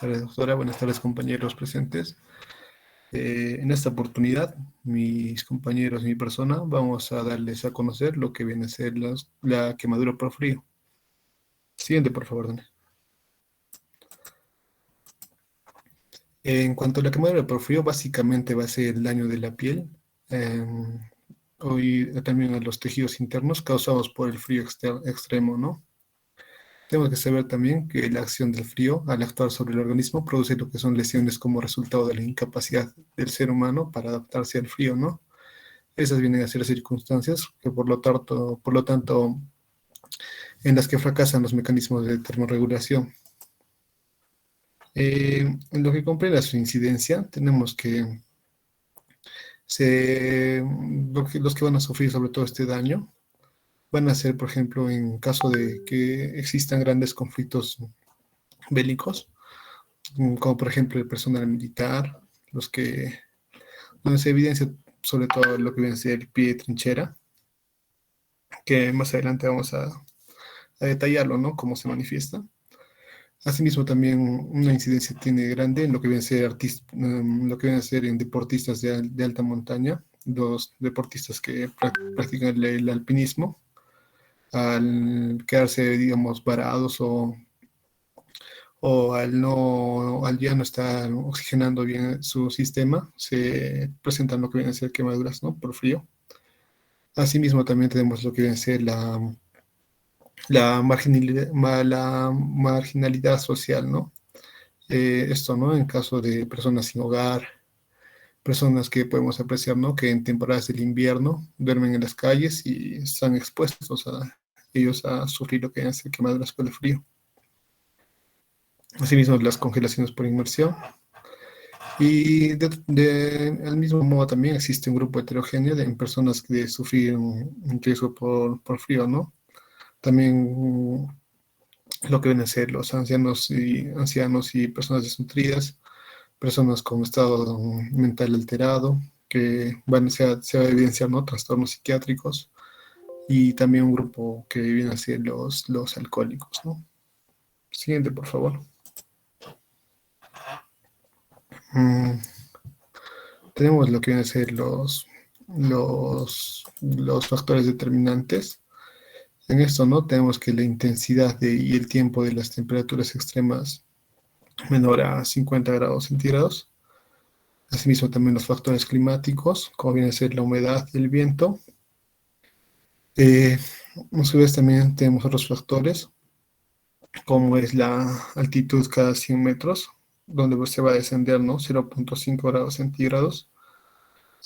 Tardes, doctora. Buenas tardes, compañeros presentes. En esta oportunidad, mis compañeros y mi persona vamos a darles a conocer lo que viene a ser la quemadura por frío. Siguiente, por favor, Dani. En cuanto a la quemadura por frío, básicamente va a ser el daño de la piel eh, y también a los tejidos internos causados por el frío extremo, ¿no? Tenemos que saber también que la acción del frío al actuar sobre el organismo produce lo que son lesiones como resultado de la incapacidad del ser humano para adaptarse al frío, ¿no? Esas vienen a ser circunstancias que por lo tanto, en las que fracasan los mecanismos de termorregulación. En lo que comprende a su incidencia, tenemos que los que van a sufrir sobre todo este daño van a ser, por ejemplo, en caso de que existan grandes conflictos bélicos, como por ejemplo el personal militar, donde se evidencia sobre todo lo que viene a ser el pie de trinchera, que más adelante vamos a detallarlo, ¿no? Cómo se manifiesta. Asimismo, también una incidencia tiene grande en lo que viene a ser lo que viene a ser en deportistas de alta montaña, los deportistas que practican el alpinismo, al quedarse, digamos, varados o al ya no estar oxigenando bien su sistema, se presentan lo que viene a ser quemaduras, ¿no? Por frío. Asimismo, también tenemos lo que viene a ser la marginalidad social, ¿no? Esto, ¿no? En caso de personas sin hogar, personas que podemos apreciar, ¿no? Que en temporadas del invierno duermen en las calles y están expuestos a ellos a sufrir lo que es quemaduras por el frío. Asimismo, las congelaciones por inmersión. Y al mismo modo también existe un grupo heterogéneo de personas que sufren un riesgo por frío, ¿no? También lo que vienen a ser los ancianos y personas desnutridas, personas con estado mental alterado, que se va a evidenciar, ¿no? Trastornos psiquiátricos, y también un grupo que vienen a ser los alcohólicos, ¿no? Siguiente, por favor. Mm, Tenemos lo que vienen a ser los factores determinantes. En esto, ¿no? Tenemos que la intensidad y el tiempo de las temperaturas extremas menor a 50 grados centígrados. Asimismo, también los factores climáticos, como viene a ser la humedad y el viento. Eh, a su vez, también tenemos otros factores, como es la altitud cada 100 metros, donde pues, se va a descender, ¿no? 0,5 grados centígrados.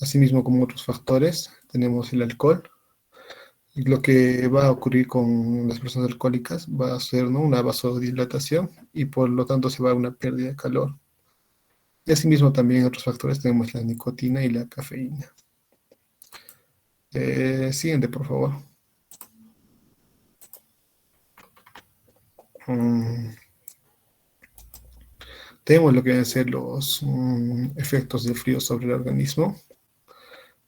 Asimismo, como otros factores, tenemos el alcohol. Y lo que va a ocurrir con las personas alcohólicas va a ser, ¿no? Una vasodilatación y por lo tanto se va a una pérdida de calor. Y asimismo también otros factores tenemos la nicotina y la cafeína. Siguiente, por favor. Mm, Tenemos lo que deben ser los efectos del frío sobre el organismo.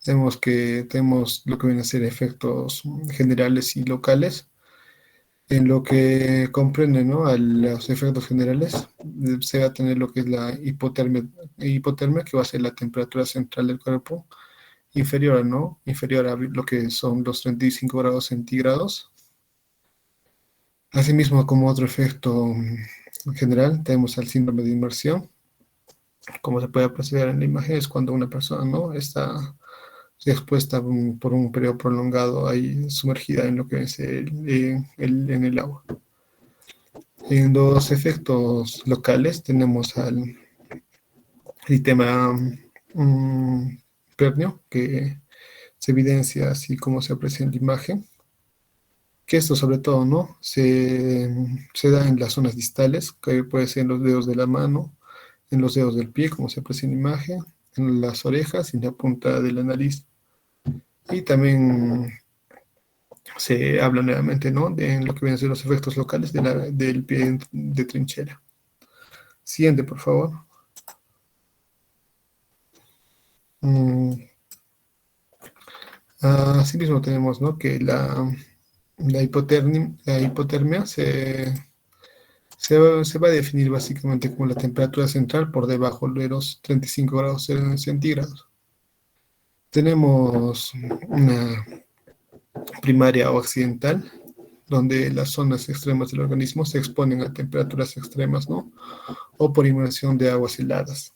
Tenemos lo que vienen a ser efectos generales y locales. En lo que comprende, ¿no? A los efectos generales, se va a tener lo que es la hipotermia, que va a ser la temperatura central del cuerpo inferior, ¿no? Inferior a lo que son los 35 grados centígrados. Asimismo, como otro efecto general, tenemos el síndrome de inmersión. Como se puede apreciar en la imagen, es cuando una persona, ¿no? Está expuesta por un periodo prolongado ahí sumergida en lo que es en el agua. En los efectos locales tenemos al sistema pernio, que se evidencia así como se aprecia en la imagen, que esto sobre todo, ¿no? Se da en las zonas distales, que puede ser en los dedos de la mano, en los dedos del pie, como se aprecia en la imagen, en las orejas y en la punta de la nariz. Y también se habla nuevamente, ¿no? De lo que vienen a ser los efectos locales del pie de trinchera. Siguiente, por favor. Mm, Asimismo tenemos, ¿no? Que la hipotermia Se va a definir básicamente como la temperatura central por debajo de los 35 grados centígrados. Tenemos una primaria o accidental, donde las zonas extremas del organismo se exponen a temperaturas extremas, ¿no? O por inmersión de aguas heladas.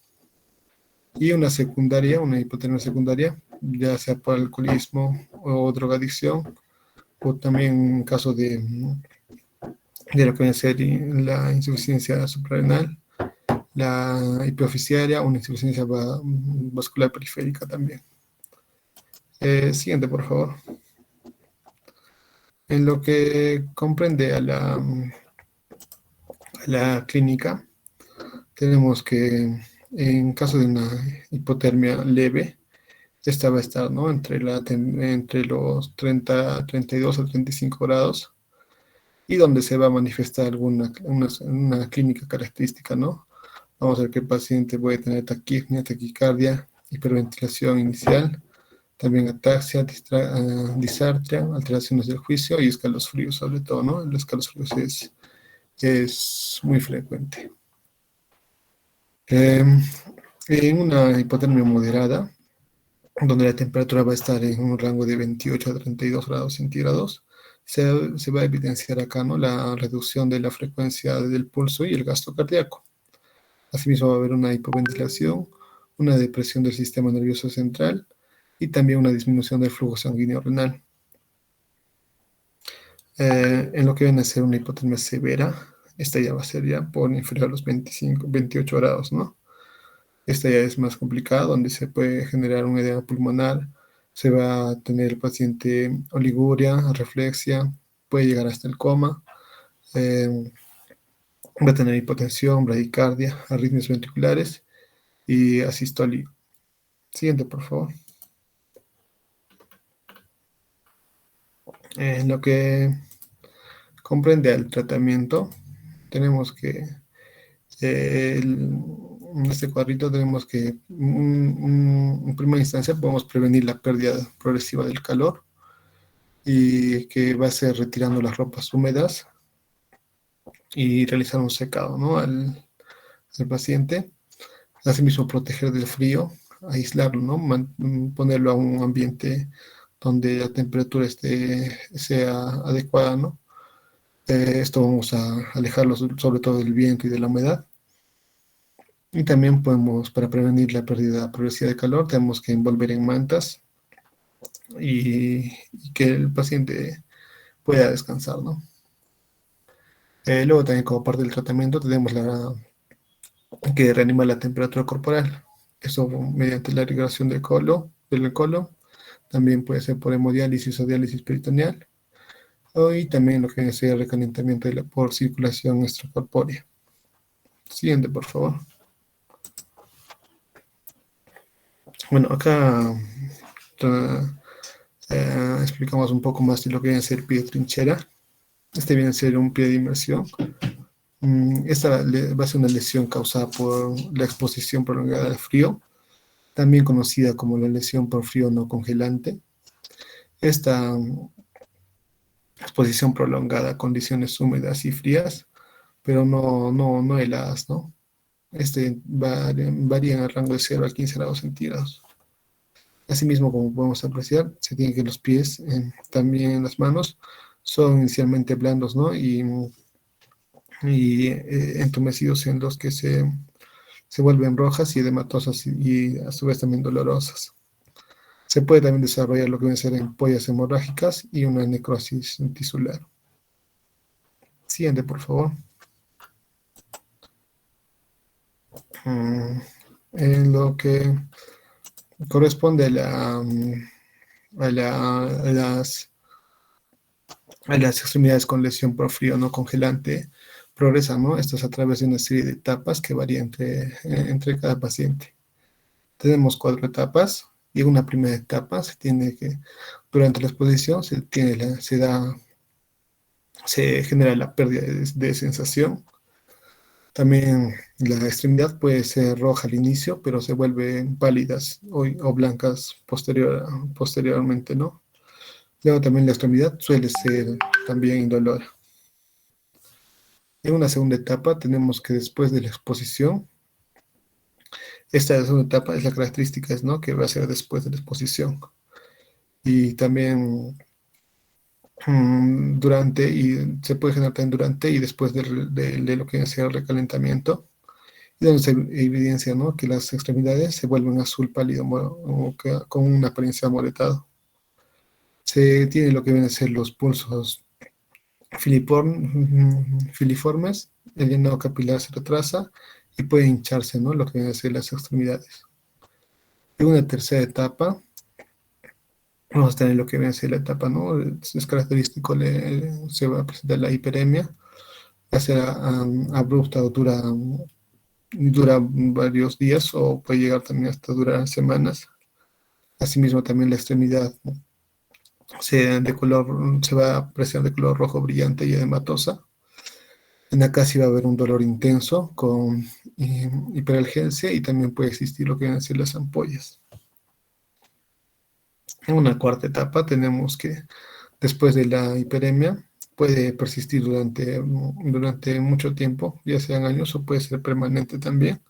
Y una secundaria, una hipotermia secundaria, ya sea por alcoholismo o drogadicción, o también en caso de lo que viene a ser la insuficiencia suprarrenal, la hipoficiaria, una insuficiencia vascular periférica también. Siguiente, por favor. En lo que comprende a la clínica, tenemos que en caso de una hipotermia leve, esta va a estar, ¿no? Entre los 32 a 35 grados y donde se va a manifestar una clínica característica, ¿no? Vamos a ver que el paciente puede tener taquipnea, taquicardia, hiperventilación inicial, también ataxia, disartria, alteraciones del juicio y escalofríos, sobre todo, ¿no? El escalofríos es muy frecuente. En una hipotermia moderada, donde la temperatura va a estar en un rango de 28 a 32 grados centígrados, se va a evidenciar acá, ¿no? La reducción de la frecuencia del pulso y el gasto cardíaco. Asimismo va a haber una hipoventilación, una depresión del sistema nervioso central y también una disminución del flujo sanguíneo renal. En lo que viene a ser una hipotermia severa, esta ya va a ser ya por inferior a los 28 grados, ¿no? Esta ya es más complicada, donde se puede generar un edema pulmonar, se va a tener el paciente oliguria, reflexia, puede llegar hasta el coma, eh, va a tener hipotensión, bradicardia, arritmias ventriculares y asistolia. Siguiente, por favor. En lo que comprende al tratamiento, tenemos que, en este cuadrito tenemos que, en primera instancia, podemos prevenir la pérdida progresiva del calor y que va a ser retirando las ropas húmedas y realizar un secado, ¿no? al paciente. Asimismo, proteger del frío, aislarlo, ¿no? Ponerlo a un ambiente donde la temperatura sea adecuada, ¿no? Esto vamos a alejarlo sobre todo del viento y de la humedad. Y también podemos, para prevenir la pérdida progresiva de calor, tenemos que envolver en mantas y que el paciente pueda descansar, ¿no? Luego también como parte del tratamiento tenemos que reanimar la temperatura corporal. Eso mediante la irrigación del colon. También puede ser por hemodiálisis o diálisis peritoneal. Y también lo que es el recalentamiento por circulación extracorpórea. Siguiente, por favor. Bueno, acá explicamos un poco más de lo que viene a ser pie de trinchera. Este viene a ser un pie de inmersión. Esta va a ser una lesión causada por la exposición prolongada al frío, también conocida como la lesión por frío no congelante. Esta exposición prolongada a condiciones húmedas y frías, pero no heladas, ¿no? Varía en el rango de 0 a 15 grados centígrados. Asimismo, como podemos apreciar, se tiene que los pies, también las manos, son inicialmente blandos, ¿no? Y entumecidos en los que se vuelven rojas y edematosas y a su vez también dolorosas. Se puede también desarrollar lo que viene a ser ampollas hemorrágicas y una necrosis tisular. Siguiente, por favor. En lo que corresponde a, la- a las, a las extremidades con lesión por frío no congelante, progresan, ¿no? Esto es a través de una serie de etapas que varía entre cada paciente. Tenemos 4 etapas y una primera etapa durante la exposición se genera la pérdida de sensación. También la extremidad puede ser roja al inicio, pero se vuelven pálidas o blancas posteriormente, ¿no? Luego también la extremidad suele ser también indolora. En una segunda etapa tenemos que después de la exposición, esta segunda etapa es la característica, es, ¿no? Que va a ser después de la exposición. Y también durante, y se puede generar también durante y después de lo que es el recalentamiento, y donde se evidencia, ¿no? Que las extremidades se vuelven azul pálido con una apariencia amoretado. Se tiene lo que vienen a ser los pulsos filiformes, el llenado capilar se retrasa y puede hincharse, ¿no? Lo que vienen a ser las extremidades. En una tercera etapa, vamos a tener lo que viene a ser la etapa, ¿no? Es característico, se va a presentar la hiperemia, ya sea abrupta o dura varios días o puede llegar también hasta durar semanas. Asimismo, también la extremidad se va a apreciar de color rojo brillante y edematosa. En acá sí va a haber un dolor intenso con hiperalgesia y también puede existir lo que van a ser las ampollas. En una cuarta etapa tenemos que después de la hiperemia puede persistir durante mucho tiempo, ya sean años o puede ser permanente también.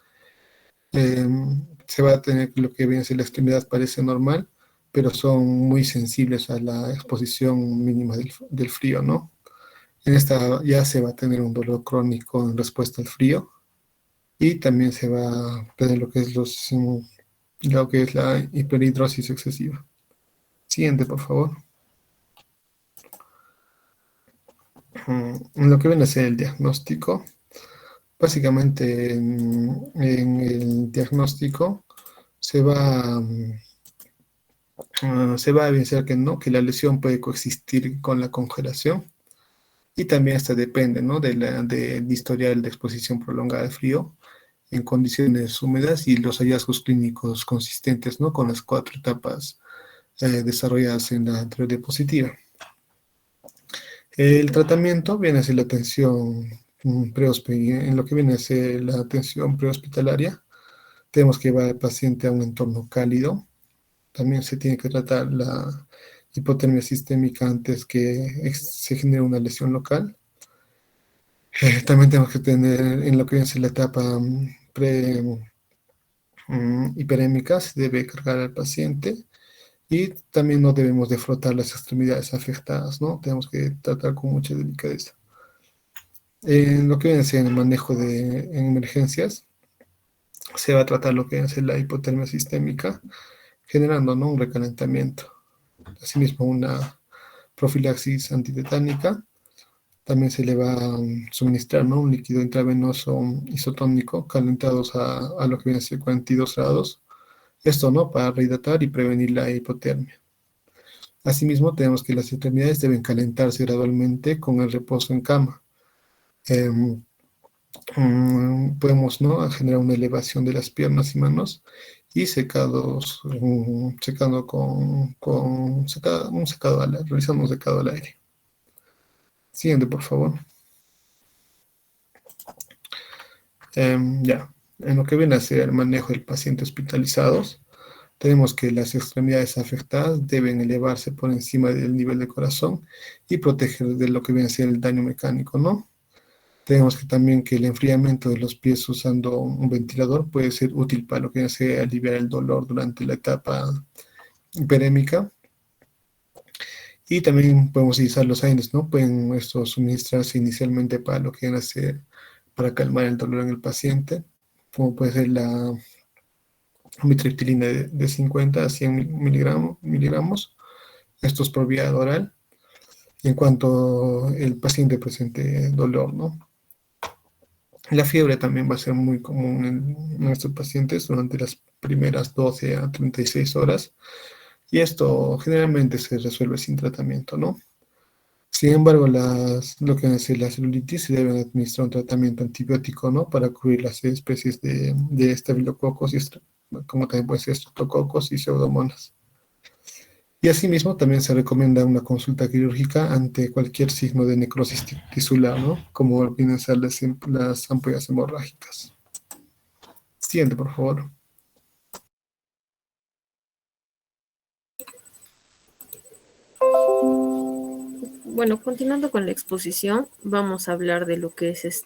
Eh, Se va a tener lo que viene a ser la extremidad parece normal, pero son muy sensibles a la exposición mínima del frío, ¿no? En esta ya se va a tener un dolor crónico en respuesta al frío y también se va a tener lo que es la hiperhidrosis excesiva. Siguiente, por favor. En lo que viene a ser el diagnóstico, básicamente en el diagnóstico se va, se va a evidenciar que no, que la lesión puede coexistir con la congelación y también esta depende, ¿no? Del historial de exposición prolongada de frío en condiciones húmedas y los hallazgos clínicos consistentes, ¿no? Con las cuatro etapas desarrolladas en la anterior diapositiva. El tratamiento viene a ser la atención en lo que viene a ser la atención prehospitalaria. Tenemos que llevar al paciente a un entorno cálido. También se tiene que tratar la hipotermia sistémica antes que se genere una lesión local. También tenemos que tener en lo que viene a ser la etapa hiperémica, se debe cargar al paciente y también no debemos de frotar las extremidades afectadas, ¿no? Tenemos que tratar con mucha delicadeza. En lo que viene a ser el manejo en emergencias, se va a tratar lo que viene a ser la hipotermia sistémica, generando, ¿no? Un recalentamiento. Asimismo, una profilaxis antitetánica. También se le va a suministrar, ¿no? Un líquido intravenoso isotónico calentados a lo que viene a ser 42 grados. Esto, ¿no? Para rehidratar y prevenir la hipotermia. Asimismo, tenemos que las extremidades deben calentarse gradualmente con el reposo en cama. Em, Podemos, ¿no? Generar una elevación de las piernas y manos y secando un secado al aire, realizando un secado al aire. Siguiente, por favor. Ya, en lo que viene a ser el manejo del paciente hospitalizados, tenemos que las extremidades afectadas deben elevarse por encima del nivel de corazón y proteger de lo que viene a ser el daño mecánico, ¿no? Tenemos que también que el enfriamiento de los pies usando un ventilador puede ser útil para lo que viene a ser aliviar el dolor durante la etapa hiperémica. Y también podemos utilizar los AINES, ¿no? Pueden estos suministrarse inicialmente para lo que viene a ser para calmar el dolor en el paciente, como puede ser la mitriptilina de 50 a 100 miligramos. Esto es por vía oral, en cuanto el paciente presente dolor, ¿no? La fiebre también va a ser muy común en nuestros pacientes durante las primeras 12 a 36 horas, y esto generalmente se resuelve sin tratamiento, ¿no? Sin embargo, lo que es la celulitis se debe administrar un tratamiento antibiótico, ¿no? Para cubrir las especies de estafilococos, como también puede ser estreptococos y pseudomonas. Y asimismo también se recomienda una consulta quirúrgica ante cualquier signo de necrosis tisular, ¿no? Como vienen a ser las ampollas hemorrágicas. Siguiente, por favor. Bueno, continuando con la exposición, vamos a hablar de lo que es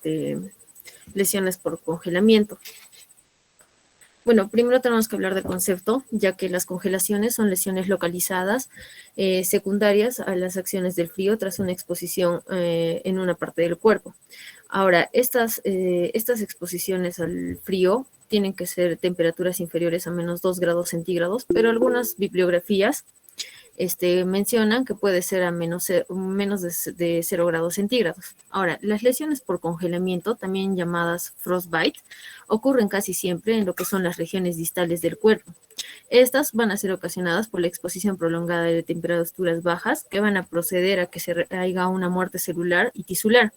lesiones por congelamiento. Bueno, primero tenemos que hablar del concepto, ya que las congelaciones son lesiones localizadas secundarias a las acciones del frío tras una exposición en una parte del cuerpo. Ahora, estas exposiciones al frío tienen que ser temperaturas inferiores a menos 2 grados centígrados, pero algunas bibliografías mencionan que puede ser a menos de 0 grados centígrados. Ahora, las lesiones por congelamiento, también llamadas frostbite, ocurren casi siempre en lo que son las regiones distales del cuerpo. Estas van a ser ocasionadas por la exposición prolongada de temperaturas bajas que van a proceder a que se haya una muerte celular y tisular.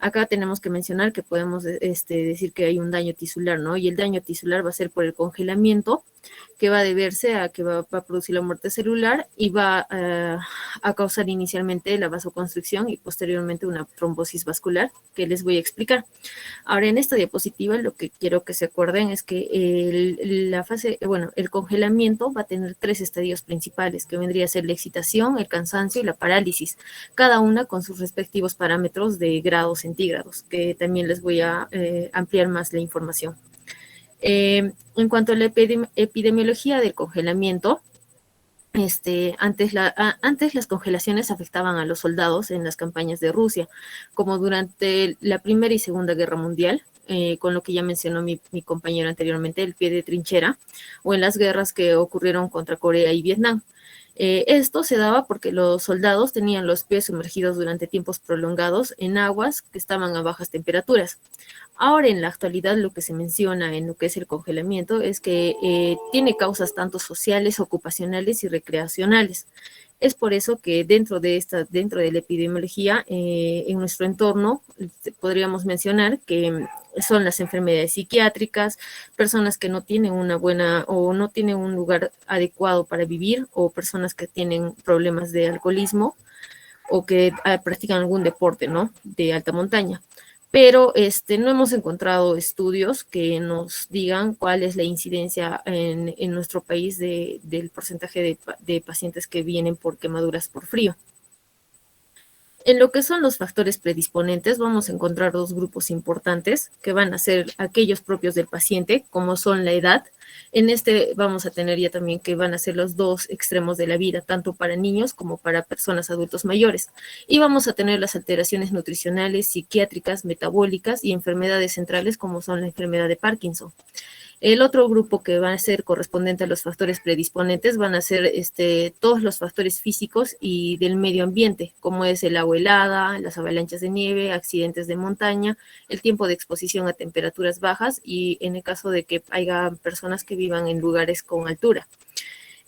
Acá tenemos que mencionar que podemos decir que hay un daño tisular, ¿no? Y el daño tisular va a ser por el congelamiento, que va a deberse a que va a producir la muerte celular y va a causar inicialmente la vasoconstricción y posteriormente una trombosis vascular, que les voy a explicar. Ahora, en esta diapositiva lo que quiero que se acuerden es que el congelamiento va a tener 3 estadios principales, que vendría a ser la excitación, el cansancio y la parálisis, cada una con sus respectivos parámetros de grados centígrados, que también les voy a ampliar más la información. En cuanto a la epidemiología del congelamiento, antes las congelaciones afectaban a los soldados en las campañas de Rusia, como durante la Primera y Segunda Guerra Mundial, con lo que ya mencionó mi compañero anteriormente, el pie de trinchera, o en las guerras que ocurrieron contra Corea y Vietnam. Esto se daba porque los soldados tenían los pies sumergidos durante tiempos prolongados en aguas que estaban a bajas temperaturas. Ahora, en la actualidad, lo que se menciona en lo que es el congelamiento es que tiene causas tanto sociales, ocupacionales y recreacionales. Es por eso que dentro de la epidemiología, en nuestro entorno, podríamos mencionar que son las enfermedades psiquiátricas, personas que no tienen una buena o no tienen un lugar adecuado para vivir, o personas que tienen problemas de alcoholismo o que practican algún deporte, ¿no? De alta montaña. Pero no hemos encontrado estudios que nos digan cuál es la incidencia en nuestro país del porcentaje de pacientes que vienen por quemaduras por frío. En lo que son los factores predisponentes, vamos a encontrar 2 grupos importantes que van a ser aquellos propios del paciente, como son la edad. En vamos a tener ya también que van a ser los 2 extremos de la vida, tanto para niños como para personas adultos mayores. Y vamos a tener las alteraciones nutricionales, psiquiátricas, metabólicas y enfermedades centrales, como son la enfermedad de Parkinson. El otro grupo que va a ser correspondiente a los factores predisponentes van a ser todos los factores físicos y del medio ambiente, como es el agua helada, las avalanchas de nieve, accidentes de montaña, el tiempo de exposición a temperaturas bajas y en el caso de que haya personas que vivan en lugares con altura.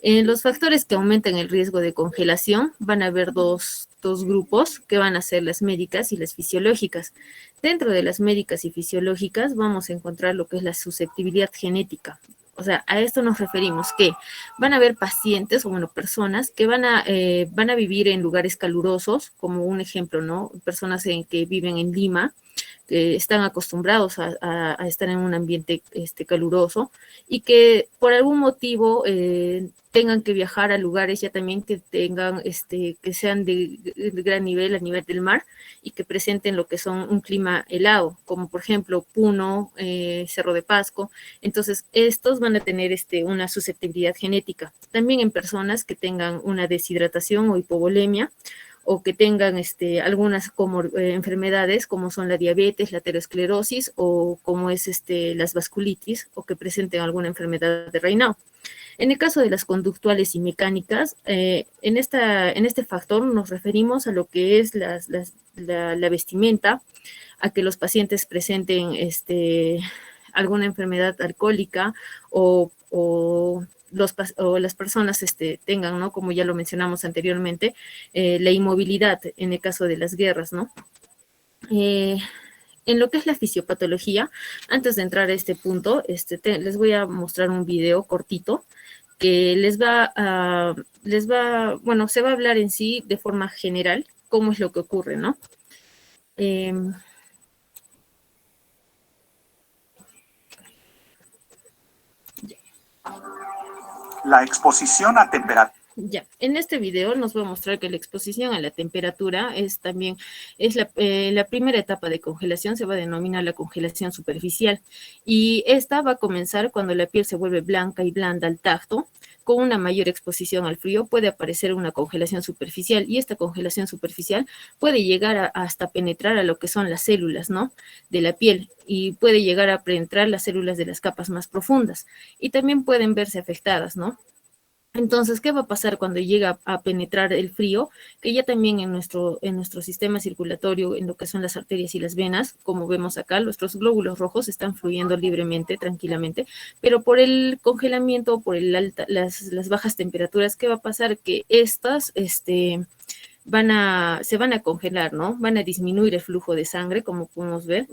Los factores que aumentan el riesgo de congelación van a haber dos grupos que van a ser las médicas y las fisiológicas. Dentro de las médicas y fisiológicas vamos a encontrar lo que es la susceptibilidad genética. O sea, a esto nos referimos que van a haber pacientes o, bueno, personas que van a vivir en lugares calurosos, como un ejemplo, ¿no? Personas que viven en Lima, que están acostumbrados a estar en un ambiente caluroso y que por algún motivo tengan que viajar a lugares ya también que tengan, que sean de gran nivel, a nivel del mar, y que presenten lo que son un clima helado, como por ejemplo Puno, Cerro de Pasco. Entonces, estos van a tener una susceptibilidad genética. También en personas que tengan una deshidratación o hipovolemia, o que tengan algunas enfermedades como son la diabetes, la aterosclerosis o como es las vasculitis, o que presenten alguna enfermedad de Raynaud. En el caso de las conductuales y mecánicas, en este factor nos referimos a lo que es la vestimenta, a que los pacientes presenten alguna enfermedad alcohólica o las personas tengan, ¿no? Como ya lo mencionamos anteriormente, la inmovilidad en el caso de las guerras, ¿no? En lo que es la fisiopatología, antes de entrar a este punto, les voy a mostrar un video cortito que bueno, se va a hablar en sí de forma general cómo es lo que ocurre, ¿no? La exposición a temperatura. Ya, en este video nos voy a mostrar que la exposición a la temperatura es también, la primera etapa de congelación, se va a denominar la congelación superficial, y esta va a comenzar cuando la piel se vuelve blanca y blanda al tacto. Con una mayor exposición al frío puede aparecer una congelación superficial, y esta congelación superficial puede llegar hasta penetrar a lo que son las células, ¿no?, de la piel, y puede llegar a penetrar las células de las capas más profundas, y también pueden verse afectadas, ¿no? Entonces, ¿qué va a pasar cuando llega a penetrar el frío? Que ya también en nuestro sistema circulatorio, en lo que son las arterias y las venas, como vemos acá, nuestros glóbulos rojos están fluyendo libremente, tranquilamente, pero por el congelamiento, por las bajas temperaturas, ¿qué va a pasar? Que estas, se van a congelar, ¿no? Van a disminuir el flujo de sangre, como podemos ver,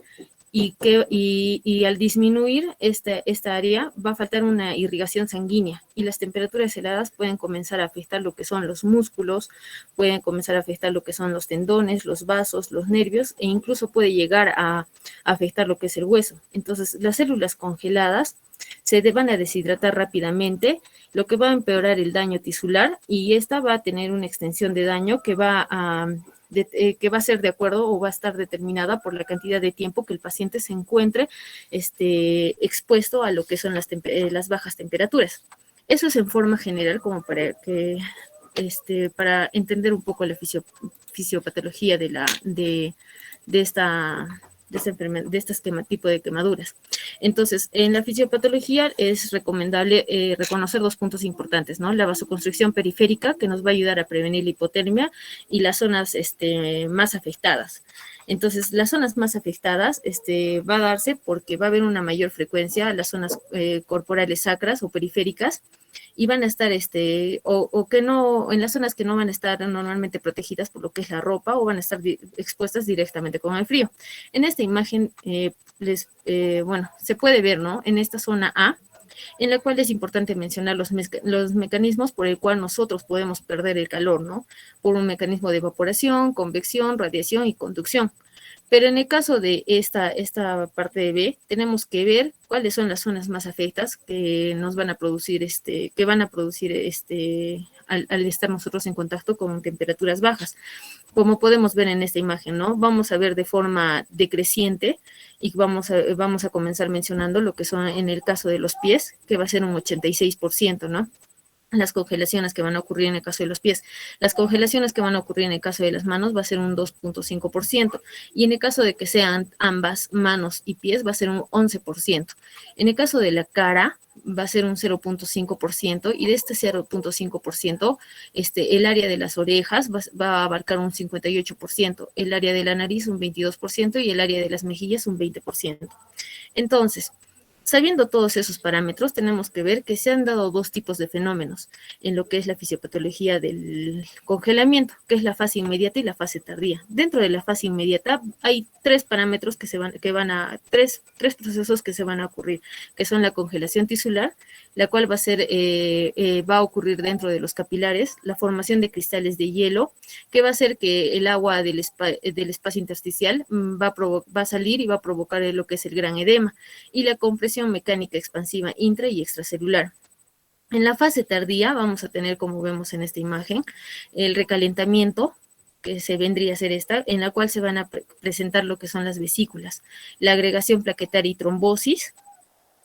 y al disminuir esta área va a faltar una irrigación sanguínea, y las temperaturas heladas pueden comenzar a afectar lo que son los músculos, pueden comenzar a afectar lo que son los tendones, los vasos, los nervios, e incluso puede llegar a afectar lo que es el hueso. Entonces, las células congeladas se van a deshidratar rápidamente, lo que va a empeorar el daño tisular, y esta va a tener una extensión de daño que va a ser de acuerdo o va a estar determinada por la cantidad de tiempo que el paciente se encuentre expuesto a lo que son las bajas temperaturas. Eso es en forma general, como para entender un poco la fisiopatología de este tipo de quemaduras. Entonces, en la fisiopatología es recomendable reconocer dos puntos importantes, ¿no? La vasoconstricción periférica, que nos va a ayudar a prevenir la hipotermia, y las zonas más afectadas. Entonces, las zonas más afectadas va a darse porque va a haber una mayor frecuencia a las zonas corporales sacras o periféricas, y van a estar, o que no, en las zonas que no van a estar normalmente protegidas por lo que es la ropa, o van a estar expuestas directamente con el frío. En esta imagen, se puede ver, ¿no?, en esta zona A, en la cual es importante mencionar los mecanismos por el cual nosotros podemos perder el calor, ¿no? Por un mecanismo de evaporación, convección, radiación y conducción. Pero en el caso de esta parte de B, tenemos que ver cuáles son las zonas más afectadas que nos van a producir, al estar nosotros en contacto con temperaturas bajas. Como podemos ver en esta imagen, ¿no? Vamos a ver de forma decreciente, y vamos a comenzar mencionando lo que son en el caso de los pies, que va a ser un 86%, ¿no? Las congelaciones que van a ocurrir en el caso de los pies. Las congelaciones que van a ocurrir en el caso de las manos va a ser un 2.5%, y en el caso de que sean ambas manos y pies va a ser un 11%. En el caso de la cara va a ser un 0.5%, y de este 0.5%, el área de las orejas va a abarcar un 58%, el área de la nariz un 22%, y el área de las mejillas un 20%. Entonces, sabiendo todos esos parámetros, tenemos que ver que se han dado dos tipos de fenómenos en lo que es la fisiopatología del congelamiento, que es la fase inmediata y la fase tardía. Dentro de la fase inmediata hay tres parámetros tres procesos que se van a ocurrir, que son la congelación tisular, la cual va a ocurrir dentro de los capilares, la formación de cristales de hielo, que va a hacer que el agua del espacio intersticial va a salir y va a provocar lo que es el gran edema, y la compresión mecánica expansiva intra y extracelular. En la fase tardía vamos a tener, como vemos en esta imagen, el recalentamiento, que se vendría a ser esta, en la cual se van a presentar lo que son las vesículas, la agregación plaquetaria y trombosis,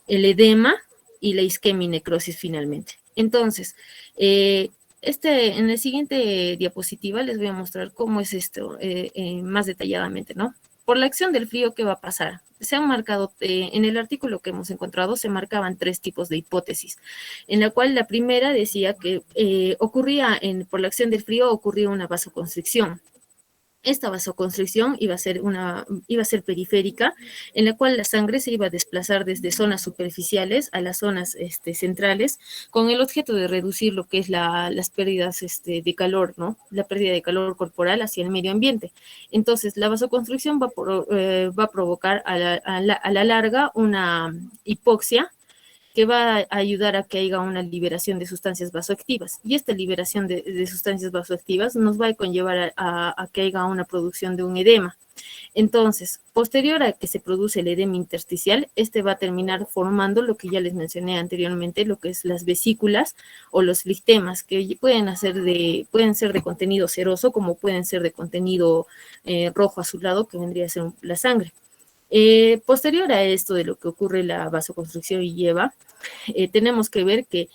el edema y la isquemia y necrosis finalmente. Entonces, en la siguiente diapositiva les voy a mostrar cómo es esto más detalladamente, ¿no? Por la acción del frío, ¿qué va a pasar? Se han marcado, en el artículo que hemos encontrado, se marcaban tres tipos de hipótesis, en la cual la primera decía que por la acción del frío ocurría una vasoconstricción. Esta vasoconstricción iba a ser periférica, en la cual la sangre se iba a desplazar desde zonas superficiales a las zonas centrales, con el objeto de reducir lo que es las pérdidas de calor, ¿no? La pérdida de calor corporal hacia el medio ambiente. Entonces, la vasoconstricción va a provocar a la larga una hipoxia, que va a ayudar a que haya una liberación de sustancias vasoactivas. Y esta liberación de sustancias vasoactivas nos va a conllevar a que haya una producción de un edema. Entonces, posterior a que se produce el edema intersticial, este va a terminar formando lo que ya les mencioné anteriormente, lo que es las vesículas o los flictemas, que pueden ser de contenido seroso, como pueden ser de contenido rojo azulado, que vendría a ser la sangre. Posterior a esto de lo que ocurre la vasoconstricción y lleva, tenemos que ver que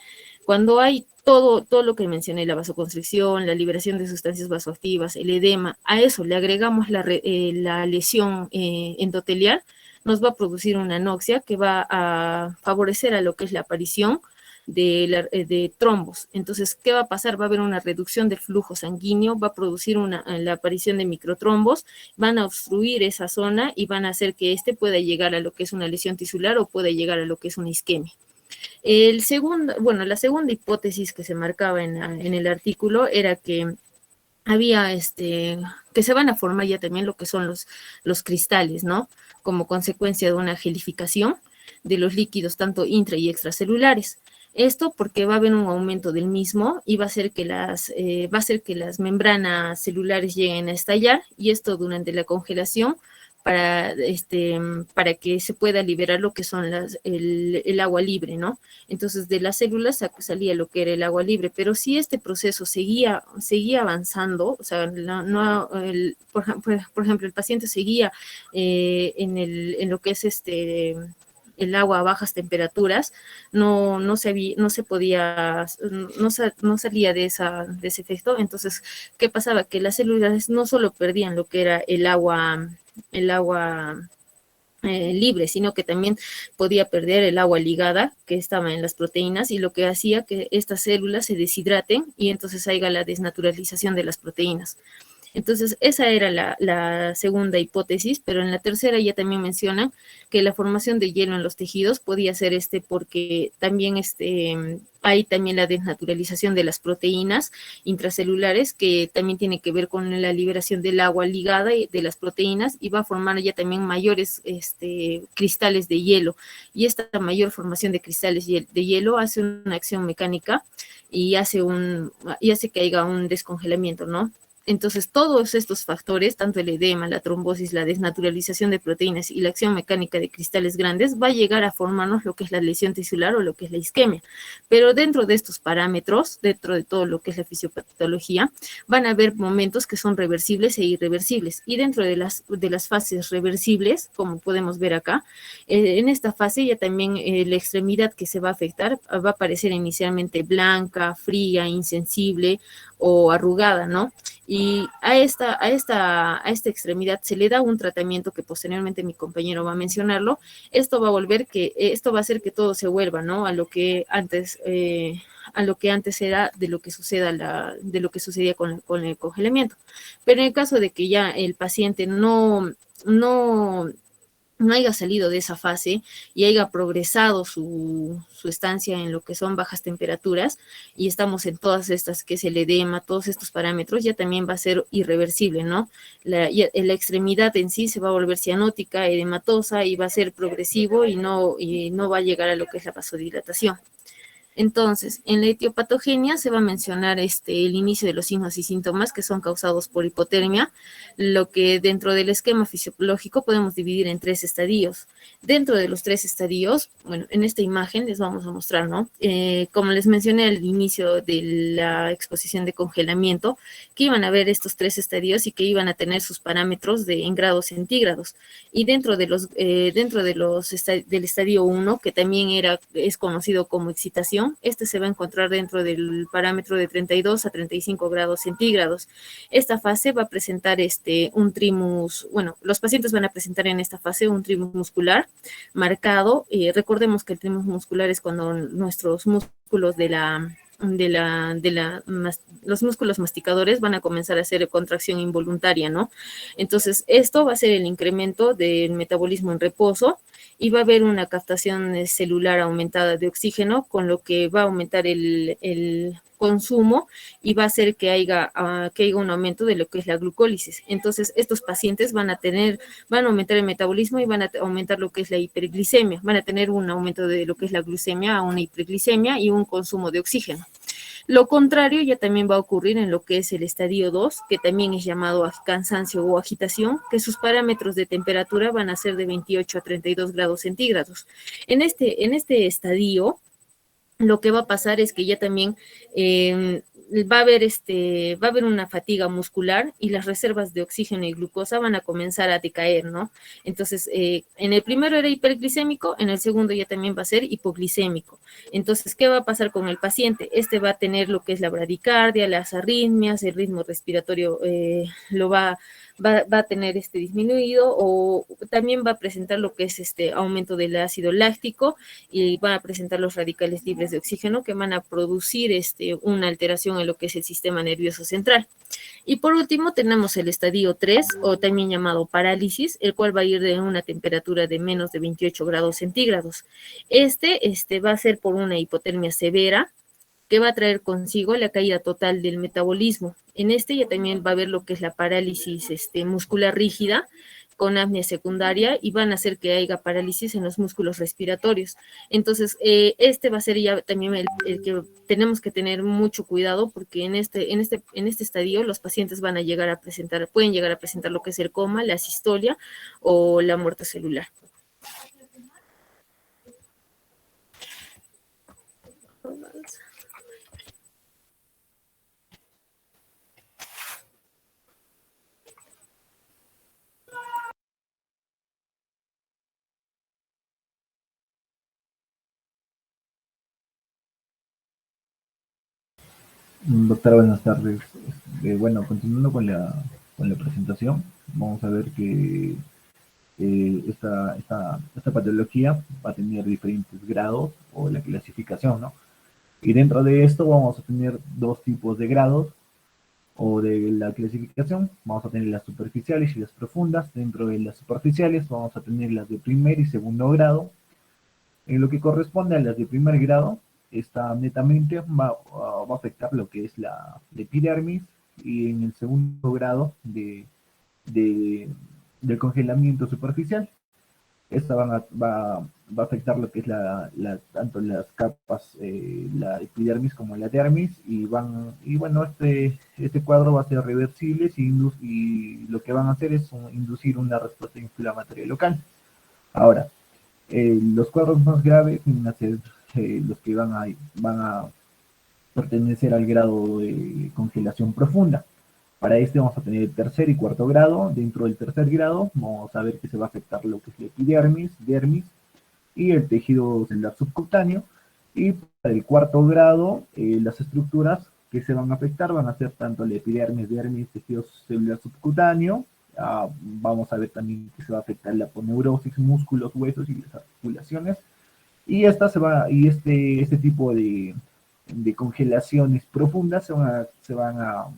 cuando hay todo lo que mencioné, la vasoconstricción, la liberación de sustancias vasoactivas, el edema, a eso le agregamos la lesión endotelial, nos va a producir una anoxia que va a favorecer a lo que es la aparición de trombos. Entonces, ¿qué va a pasar? Va a haber una reducción del flujo sanguíneo, va a producir la aparición de microtrombos, van a obstruir esa zona y van a hacer que éste pueda llegar a lo que es una lesión tisular o pueda llegar a lo que es una isquemia. La segunda hipótesis que se marcaba en el artículo era que había que se van a formar ya también lo que son los cristales, ¿no? Como consecuencia de una gelificación de los líquidos tanto intra y extracelulares. Esto porque va a haber un aumento del mismo y va a hacer que las membranas celulares lleguen a estallar, y esto durante la congelación para que se pueda liberar lo que son el agua libre, ¿no? Entonces, de las células salía lo que era el agua libre, pero si este proceso seguía avanzando, o sea, por ejemplo, el paciente seguía en lo que es el agua a bajas temperaturas, no salía de ese efecto. Entonces, ¿qué pasaba? Que las células no solo perdían lo que era el agua libre, sino que también podía perder el agua ligada que estaba en las proteínas, y lo que hacía que estas células se deshidraten y entonces haya la desnaturalización de las proteínas. Entonces, esa era la segunda hipótesis, pero en la tercera ya también mencionan que la formación de hielo en los tejidos podía ser porque también hay también la desnaturalización de las proteínas intracelulares, que también tiene que ver con la liberación del agua ligada y de las proteínas, y va a formar ya también mayores cristales de hielo. Y esta mayor formación de cristales de hielo hace una acción mecánica y hace que haya un descongelamiento, ¿no? Entonces, todos estos factores, tanto el edema, la trombosis, la desnaturalización de proteínas y la acción mecánica de cristales grandes, va a llegar a formarnos lo que es la lesión tisular o lo que es la isquemia. Pero dentro de estos parámetros, dentro de todo lo que es la fisiopatología, van a haber momentos que son reversibles e irreversibles. Y dentro de las fases reversibles, como podemos ver acá, en esta fase ya también la extremidad que se va a afectar va a aparecer inicialmente blanca, fría, insensible o arrugada, ¿no? Y a esta extremidad se le da un tratamiento que posteriormente mi compañero va a mencionarlo. Esto va a hacer que todo se vuelva, ¿no? A lo que antes era de lo que sucedía con el congelamiento. Pero en el caso de que ya el paciente no haya salido de esa fase y haya progresado su estancia en lo que son bajas temperaturas, y estamos en todas estas, que es el edema, todos estos parámetros, ya también va a ser irreversible, ¿no? La extremidad en sí se va a volver cianótica, edematosa, y va a ser progresivo y no va a llegar a lo que es la vasodilatación. Entonces, en la etiopatogenia se va a mencionar el inicio de los signos y síntomas que son causados por hipotermia, lo que dentro del esquema fisiológico podemos dividir en 3 estadios. Dentro de los 3 estadios, bueno, en esta imagen les vamos a mostrar, ¿no? Como les mencioné al inicio de la exposición de congelamiento, que iban a ver estos 3 estadios y que iban a tener sus parámetros en grados centígrados. Y dentro del estadio 1, que también es conocido como excitación, se va a encontrar dentro del parámetro de 32 a 35 grados centígrados. Esta fase va a presentar un trimus, bueno, los pacientes van a presentar en esta fase un trimus muscular marcado. Recordemos que el trimus muscular es cuando nuestros músculos los músculos masticadores van a comenzar a hacer contracción involuntaria, ¿no? Entonces, esto va a ser el incremento del metabolismo en reposo, y va a haber una captación celular aumentada de oxígeno, con lo que va a aumentar el consumo y va a hacer que haya un aumento de lo que es la glucólisis. Entonces, estos pacientes van a aumentar el metabolismo y van a aumentar lo que es la hiperglicemia, van a tener un aumento de lo que es la glucemia a una hiperglicemia y un consumo de oxígeno. Lo contrario ya también va a ocurrir en lo que es el estadio 2, que también es llamado cansancio o agitación, que sus parámetros de temperatura van a ser de 28 a 32 grados centígrados. En este estadio, lo que va a pasar es que ya también va a haber una fatiga muscular y las reservas de oxígeno y glucosa van a comenzar a decaer, ¿no? Entonces, en el primero era hiperglicémico, en el segundo ya también va a ser hipoglicémico. Entonces, ¿qué va a pasar con el paciente? Este va a tener lo que es la bradicardia, las arritmias, el ritmo respiratorio lo va a tener disminuido, o también va a presentar lo que es aumento del ácido láctico, y van a presentar los radicales libres de oxígeno, que van a producir una alteración en lo que es el sistema nervioso central. Y por último tenemos el estadio 3, o también llamado parálisis, el cual va a ir de una temperatura de menos de 28 grados centígrados. Va a ser por una hipotermia severa, que va a traer consigo la caída total del metabolismo. En ya también va a haber lo que es la parálisis muscular rígida con apnea secundaria, y van a hacer que haya parálisis en los músculos respiratorios. Entonces, va a ser ya también el que tenemos que tener mucho cuidado, porque en este estadio los pacientes pueden llegar a presentar lo que es el coma, la asistolia o la muerte celular. Doctora, buenas tardes. Bueno, continuando con la presentación, vamos a ver que esta patología va a tener diferentes grados o la clasificación, ¿no? Y dentro de esto vamos a tener dos tipos de grados o de la clasificación. Vamos a tener las superficiales y las profundas. Dentro de las superficiales vamos a tener las de primer y segundo grado. En lo que corresponde a las de primer grado, esta netamente va a afectar lo que es la epidermis, y en el segundo grado del congelamiento superficial, esta va a afectar lo que es tanto las capas, la epidermis como la dermis, y bueno, este cuadro va a ser reversible y lo que van a hacer es inducir una respuesta inflamatoria local. Ahora, los cuadros más graves van a ser los que van a pertenecer al grado de congelación profunda. Para este vamos a tener el tercer y cuarto grado. Dentro del tercer grado vamos a ver que se va a afectar lo que es la epidermis, dermis y el tejido celular subcutáneo. Y para el cuarto grado, las estructuras que se van a afectar van a ser tanto la epidermis, dermis, tejido celular subcutáneo. Vamos a ver también que se va a afectar la aponeurosis, músculos, huesos y las articulaciones. Y este tipo de congelaciones profundas se van a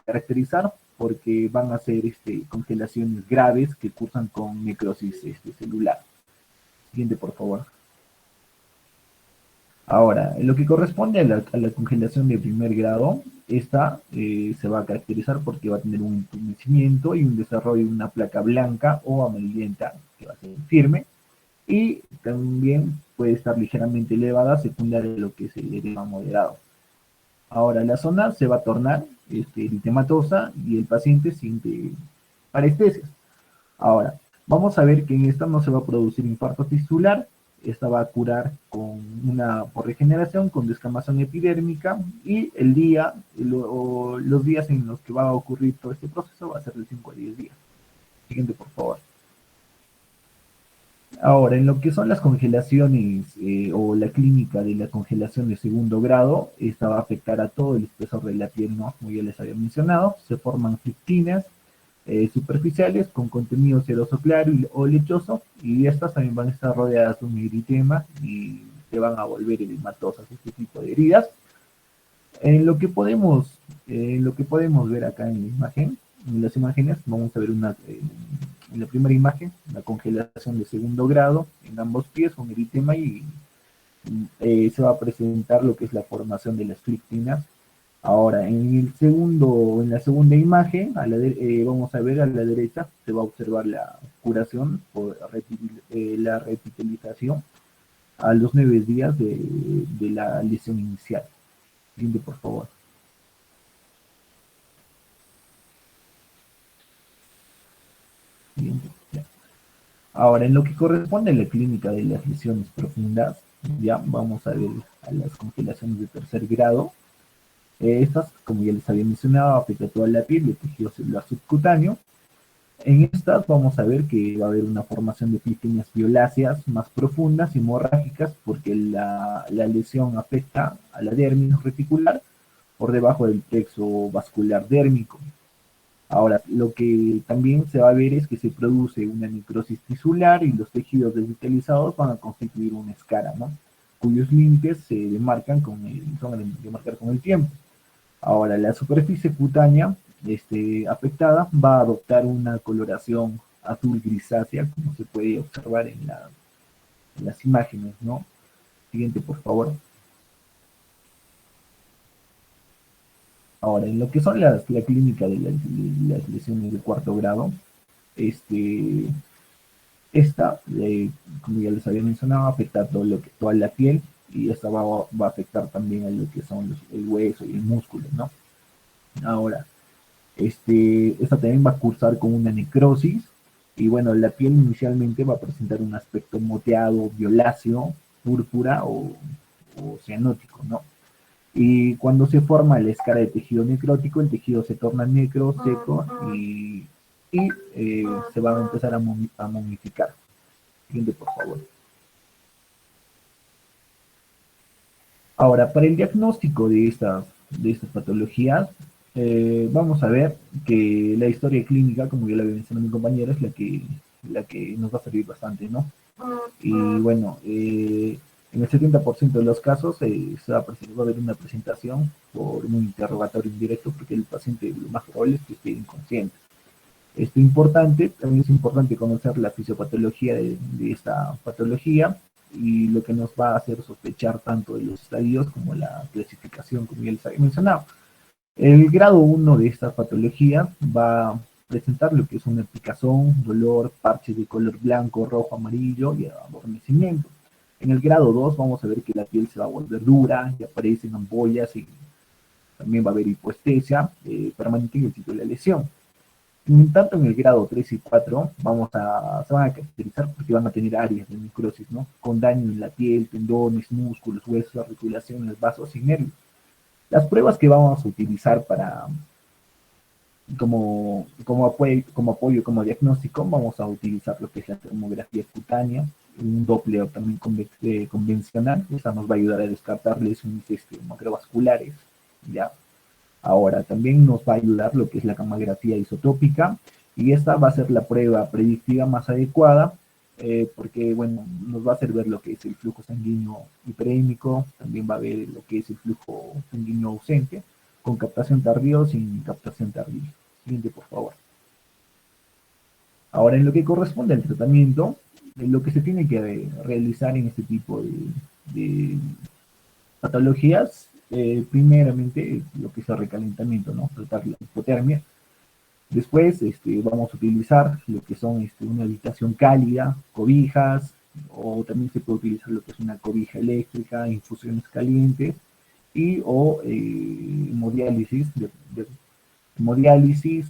caracterizar porque van a ser congelaciones graves que cursan con necrosis celular. Siguiente, por favor. Ahora, en lo que corresponde a la congelación de primer grado, esta se va a caracterizar porque va a tener un entumecimiento y un desarrollo de una placa blanca o amarillenta que va a ser firme, y también puede estar ligeramente elevada, secundaria a lo que es el edema moderado. Ahora, la zona se va a tornar eritematosa y el paciente siente parestesias. Ahora, vamos a ver que en esta no se va a producir infarto tisular. Esta va a curar por regeneración, con descamación epidérmica, y los días en los que va a ocurrir todo este proceso va a ser de 5 a 10 días. Siguiente, por favor. Ahora, en lo que son las congelaciones o la clínica de la congelación de segundo grado, esta va a afectar a todo el espesor de la piel, ¿no? Como ya les había mencionado, se forman fibrinas superficiales con contenido seroso claro o lechoso, y estas también van a estar rodeadas de un eritema y se van a volver edematosas este tipo de heridas. En lo que podemos ver acá en la imagen, en las imágenes, vamos a ver en la primera imagen, la congelación de segundo grado en ambos pies con eritema y se va a presentar lo que es la formación de las criptinas. Ahora, en la segunda imagen, vamos a ver a la derecha, se va a observar la curación o la repitalización a los 9 días de la lesión inicial. Siguiente, por favor. Siguiente. Ya. Ahora, en lo que corresponde a la clínica de las lesiones profundas, ya vamos a ver a las congelaciones de tercer grado. Estas, como ya les había mencionado, afecta toda la piel, el tejido celular subcutáneo. En estas vamos a ver que va a haber una formación de pequeñas violáceas más profundas y hemorrágicas porque la lesión afecta a la dermis reticular por debajo del plexo vascular dérmico. Ahora, lo que también se va a ver es que se produce una necrosis tisular y los tejidos desvitalizados van a constituir una escara, ¿no? Cuyos límites se demarcan son a demarcar con el tiempo. Ahora, la superficie cutánea afectada va a adoptar una coloración azul grisácea, como se puede observar en las imágenes, ¿no? Siguiente, por favor. Ahora, en lo que son la clínica de las lesiones de cuarto grado, como ya les había mencionado, afecta toda la piel y esta va a afectar también a lo que son el hueso y el músculo, ¿no? Ahora, esta también va a cursar con una necrosis y bueno, la piel inicialmente va a presentar un aspecto moteado, violáceo, púrpura o cianótico, ¿no? Y cuando se forma la escara de tejido necrótico, el tejido se torna negro, seco y se va a empezar a momificar. Siguiente, por favor. Ahora, para el diagnóstico de estas patologías, vamos a ver que la historia clínica, como ya la había mencionado mi compañera, es la que nos va a servir bastante, ¿no? Y bueno, en el 70% de los casos va a haber una presentación por un interrogatorio indirecto porque el paciente lo más probable es que esté inconsciente. También es importante conocer la fisiopatología de esta patología y lo que nos va a hacer sospechar tanto de los estadios como la clasificación, como ya les había mencionado. El grado 1 de esta patología va a presentar lo que es una picazón, dolor, parches de color blanco, rojo, amarillo y adormecimiento. En el grado 2 vamos a ver que la piel se va a volver dura y aparecen ampollas y también va a haber hipoestesia permanente en el sitio de la lesión. Tanto en el grado 3 y 4 se van a caracterizar porque van a tener áreas de necrosis, ¿no? Con daño en la piel, tendones, músculos, huesos, articulaciones, vasos y nervios. Las pruebas que vamos a utilizar como apoyo, como diagnóstico, vamos a utilizar lo que es la tomografía cutánea, un Doppler también convencional. Esta nos va a ayudar a descartar lesiones macrovasculares, ¿ya? Ahora, también nos va a ayudar lo que es la gammagrafía isotópica, y esta va a ser la prueba predictiva más adecuada, porque, bueno, nos va a hacer ver lo que es el flujo sanguíneo hiperémico, también va a ver lo que es el flujo sanguíneo ausente, con captación tardía o sin captación tardía. Siguiente, por favor. Ahora, en lo que corresponde al tratamiento, lo que se tiene que realizar en este tipo de patologías, primeramente lo que es el recalentamiento, ¿no? Tratar la hipotermia. Después vamos a utilizar lo que son una habitación cálida, cobijas, o también se puede utilizar lo que es una cobija eléctrica, infusiones calientes o hemodiálisis,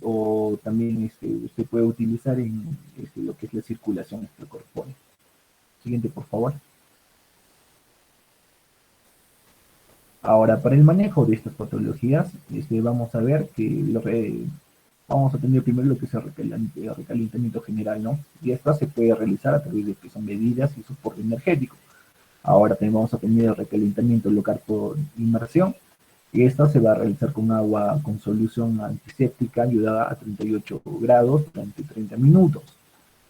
o también se puede utilizar en lo que es la circulación extracorpórea. Siguiente, por favor. Ahora, para el manejo de estas patologías, vamos a ver que vamos a tener primero lo que es el recalentamiento general, ¿no? Y esta se puede realizar a través de que son medidas y soporte energético. Ahora también vamos a tener el recalentamiento local por inmersión, y esta se va a realizar con agua con solución antiséptica ayudada a 38 grados durante 30 minutos.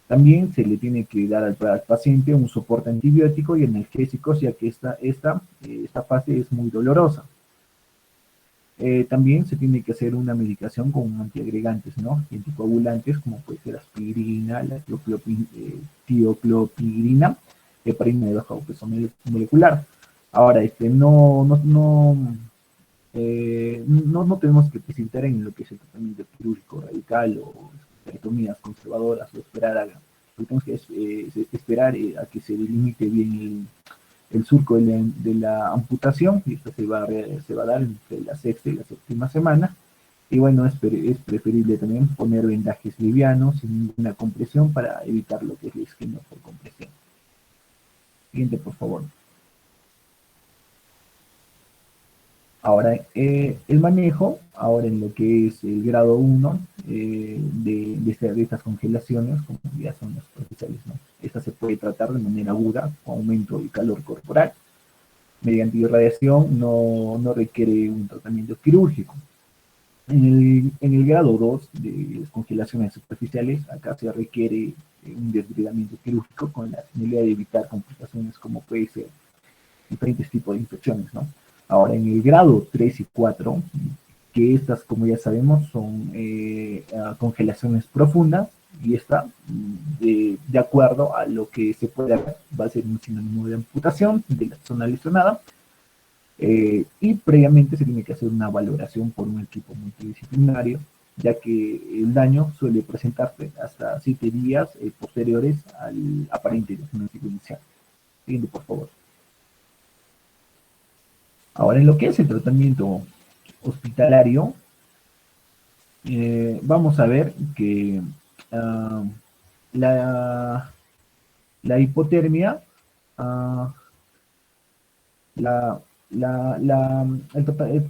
También se le tiene que dar al paciente un soporte antibiótico y analgésicos, ya que esta fase es muy dolorosa. También se tiene que hacer una medicación con antiagregantes, ¿no? Y anticoagulantes, como puede ser aspirina, la tioclopirina, heparina de bajo peso molecular. Ahora, no tenemos que precipitar en lo que es el tratamiento quirúrgico radical o esterectomías conservadoras o esperar tenemos que esperar a que se delimite bien el surco de la amputación, y esto se va a dar entre la sexta y la séptima semana. Y bueno, es preferible también poner vendajes livianos sin ninguna compresión para evitar lo que es la isquemia por compresión. Siguiente, por favor. Ahora, el manejo, ahora en lo que es el grado 1 de estas congelaciones, como ya son las superficiales, ¿no? Esta se puede tratar de manera aguda, con aumento del calor corporal. Mediante irradiación no requiere un tratamiento quirúrgico. En el grado 2 de las congelaciones superficiales, acá se requiere un desbridamiento quirúrgico con la finalidad de evitar complicaciones como puede ser diferentes tipos de infecciones, ¿no? Ahora, en el grado 3 y 4, que estas, como ya sabemos, son congelaciones profundas, y esta, de acuerdo a lo que se puede hacer, va a ser un sinónimo de amputación de la zona lesionada, y previamente se tiene que hacer una valoración por un equipo multidisciplinario, ya que el daño suele presentarse hasta 7 días posteriores al aparente diagnóstico inicial. Siguiente, por favor. Ahora, en lo que es el tratamiento hospitalario, vamos a ver que uh, la, la hipotermia, uh,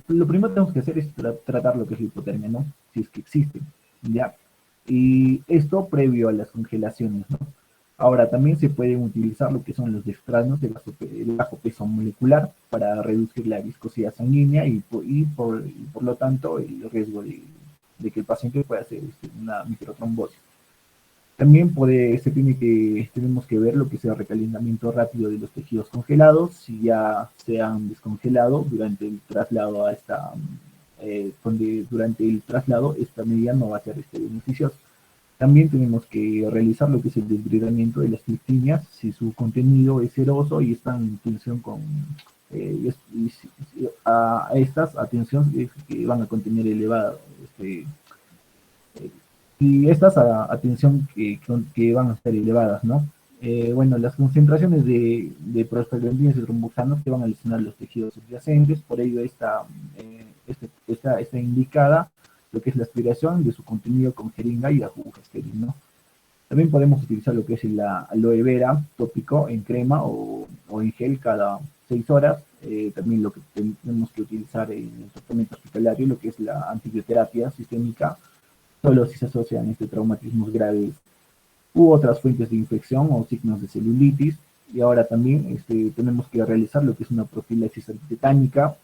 lo primero que tenemos que hacer es tratar lo que es la hipotermia, ¿no? Si es que existe, ¿ya? Y esto previo a las congelaciones, ¿no? Ahora, también se pueden utilizar lo que son los dextranos de bajo peso molecular para reducir la viscosidad sanguínea y por lo tanto el riesgo de que el paciente pueda hacer una microtrombosis. También tenemos que ver lo que sea el recalentamiento rápido de los tejidos congelados, si ya se han descongelado durante el traslado a durante el traslado esta medida no va a ser beneficiosa. También tenemos que realizar lo que es el desbridamiento de las pectinas, si su contenido es ceroso y están en tensión con a estas, atención, que van a contener elevado, y estas atención que van a estar elevadas, ¿no? Bueno, las concentraciones de prostaglandinas y tromboxanos que van a lesionar los tejidos subyacentes, por ello está indicada lo que es la aspiración de su contenido con jeringa y aguja estéril, ¿no? También podemos utilizar lo que es el aloe vera tópico en crema o en gel cada 6 horas. También lo que tenemos que utilizar en el tratamiento hospitalario, lo que es la antibioterapia sistémica, solo si se asocian traumatismos graves u otras fuentes de infección o signos de celulitis. Y ahora también tenemos que realizar lo que es una profilaxis antitetánica,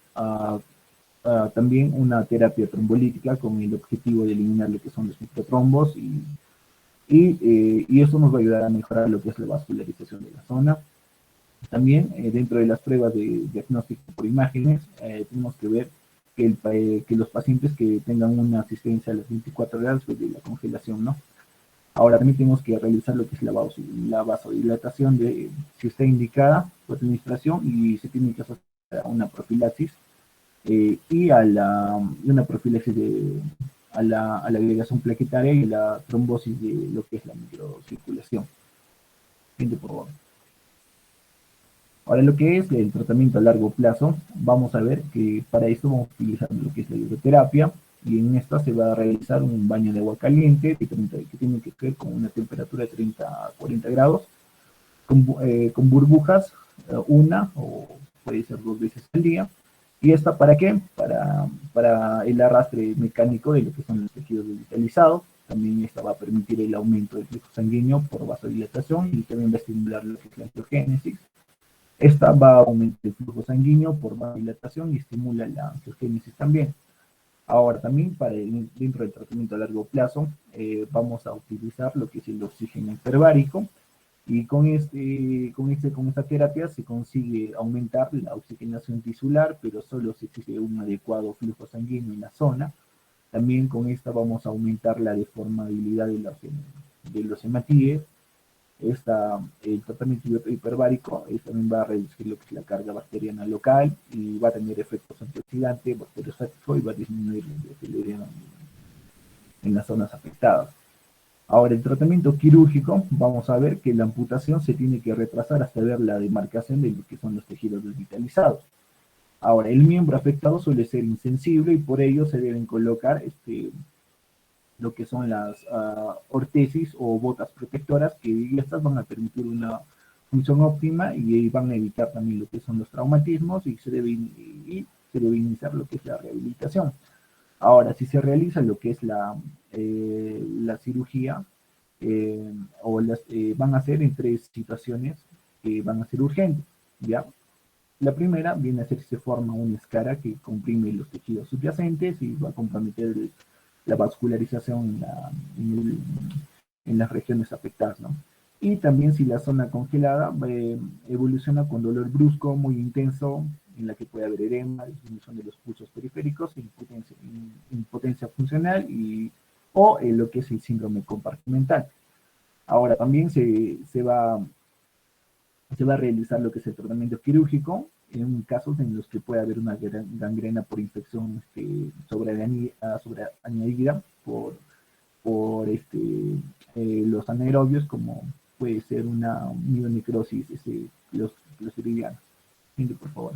también una terapia trombolítica con el objetivo de eliminar lo que son los microtrombos, y eso nos va a ayudar a mejorar lo que es la vascularización de la zona. También dentro de las pruebas de diagnóstico por imágenes, tenemos que ver que los pacientes que tengan una asistencia a las 24 horas después de la congelación, ¿no? Ahora también tenemos que realizar lo que es la vasodilatación, si está indicada por administración, y se tiene que asociar a una profilaxis, y una profilaxis a la agregación plaquetaria y la trombosis de lo que es la microcirculación. Siguiente, por favor. Ahora, lo que es el tratamiento a largo plazo, vamos a ver que para esto vamos a utilizar lo que es la hidroterapia, y en esta se va a realizar un baño de agua caliente que tiene que ser con una temperatura de 30 a 40 grados, con burbujas, una o puede ser 2 veces al día. ¿Y esta para qué? Para el arrastre mecánico de lo que son los tejidos desvitalizados. También esta va a permitir el aumento del flujo sanguíneo por vasodilatación, y también va a estimular lo que es la angiogénesis. Esta va a aumentar el flujo sanguíneo por vasodilatación y estimula la angiogénesis también. Ahora también dentro del tratamiento a largo plazo vamos a utilizar lo que es el oxígeno hiperbárico, Y con esta terapia se consigue aumentar la oxigenación tisular, pero solo si existe un adecuado flujo sanguíneo en la zona. También con esta vamos a aumentar la deformabilidad de los hematíes. El tratamiento hiperbárico también va a reducir lo que es la carga bacteriana local y va a tener efectos antioxidantes, bacteriostáticos y va a disminuir la biofilariación en las zonas afectadas. Ahora, el tratamiento quirúrgico, vamos a ver que la amputación se tiene que retrasar hasta ver la demarcación de lo que son los tejidos desvitalizados. Ahora, el miembro afectado suele ser insensible y por ello se deben colocar lo que son las ortesis o botas protectoras, que estas van a permitir una función óptima y van a evitar también lo que son los traumatismos y se debe iniciar lo que es la rehabilitación. Ahora, si se realiza lo que es la cirugía, van a ser en tres situaciones que van a ser urgentes, ¿ya? La primera viene a ser si se forma una escara que comprime los tejidos subyacentes y va a comprometer la vascularización en las regiones afectadas, ¿no? Y también si la zona congelada evoluciona con dolor brusco, muy intenso, en la que puede haber edema, disminución de los pulsos periféricos, impotencia funcional o lo que es el síndrome compartimental. Ahora también se va a realizar lo que es el tratamiento quirúrgico en casos en los que puede haber una gangrena por infección sobreañadida por los anaerobios, como puede ser una mielonecrosis clostridiana. Por favor.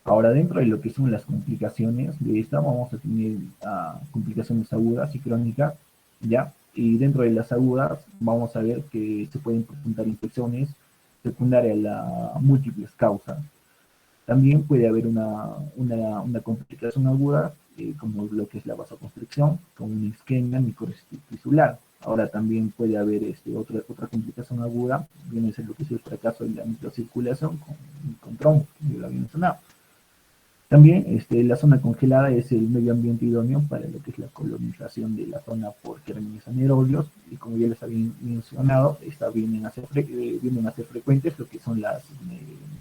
Ahora, dentro de lo que son las complicaciones de esta, vamos a tener complicaciones agudas y crónicas, ¿ya? Y dentro de las agudas, vamos a ver que se pueden presentar infecciones secundarias a múltiples causas. También puede haber una complicación aguda, como lo que es la vasoconstricción, con una isquemia microtisular. Ahora también puede haber otra complicación aguda, viene a ser lo que es el fracaso de la microcirculación con trombo, que yo lo había mencionado. También la zona congelada es el medio ambiente idóneo para lo que es la colonización de la zona por gérmenes anaerobios, y como ya les había mencionado, vienen a ser frecuentes lo que son las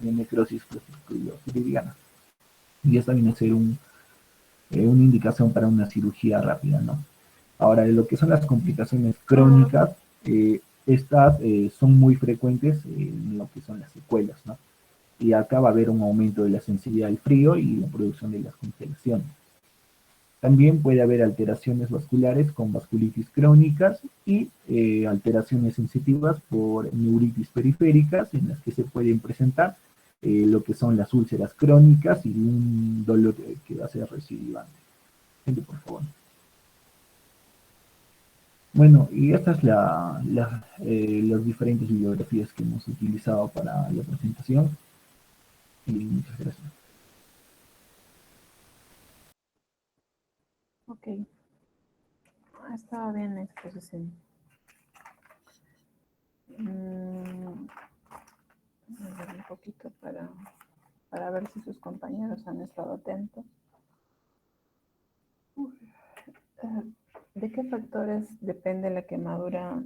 necrosis clostridianas. Y esta viene a ser una indicación para una cirugía rápida, ¿no? Ahora, lo que son las complicaciones crónicas, estas son muy frecuentes en lo que son las secuelas, ¿no? Y acá va a haber un aumento de la sensibilidad al frío y la producción de las congelaciones. También puede haber alteraciones vasculares con vasculitis crónicas y alteraciones sensitivas por neuritis periféricas, en las que se pueden presentar lo que son las úlceras crónicas y un dolor que va a ser recidivante. Gente, por favor. Bueno, y estas es las diferentes bibliografías que hemos utilizado para la presentación. Y muchas gracias. Ok. Estaba bien la exposición. A ver un poquito para ver si sus compañeros han estado atentos. ¿De qué factores depende la quemadura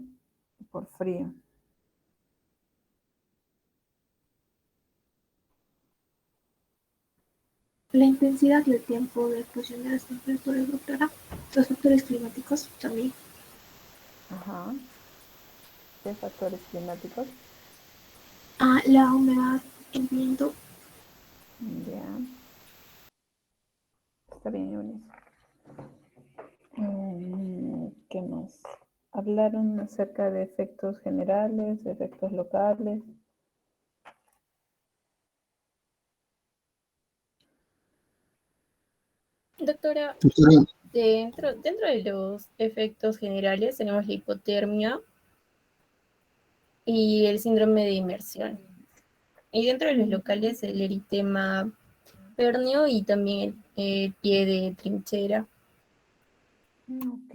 por frío? La intensidad y el tiempo de exposición de las temperaturas, doctora. Los factores climáticos también. Ajá. ¿Qué factores climáticos? La humedad, el viento. Ya. Está bien, Eunice. ¿Qué más? Hablaron acerca de efectos generales, de efectos locales. Doctora, dentro de los efectos generales tenemos la hipotermia y el síndrome de inmersión. Y dentro de los locales el eritema pernio y también el pie de trinchera. Ok,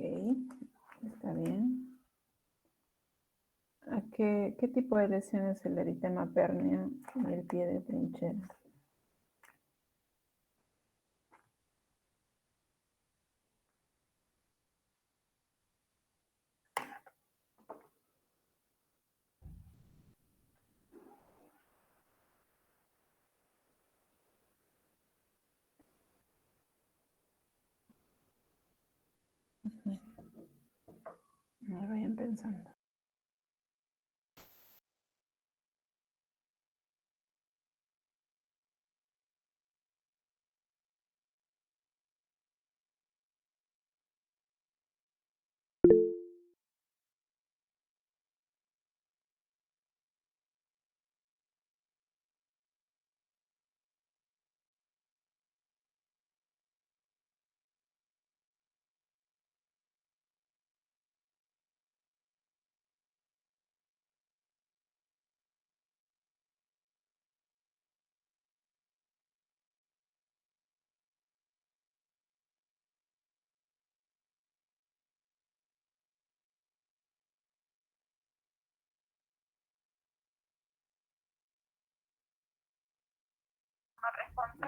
está bien. ¿A qué tipo de lesión es el eritema pernio y el pie de trinchera? No vayan pensando.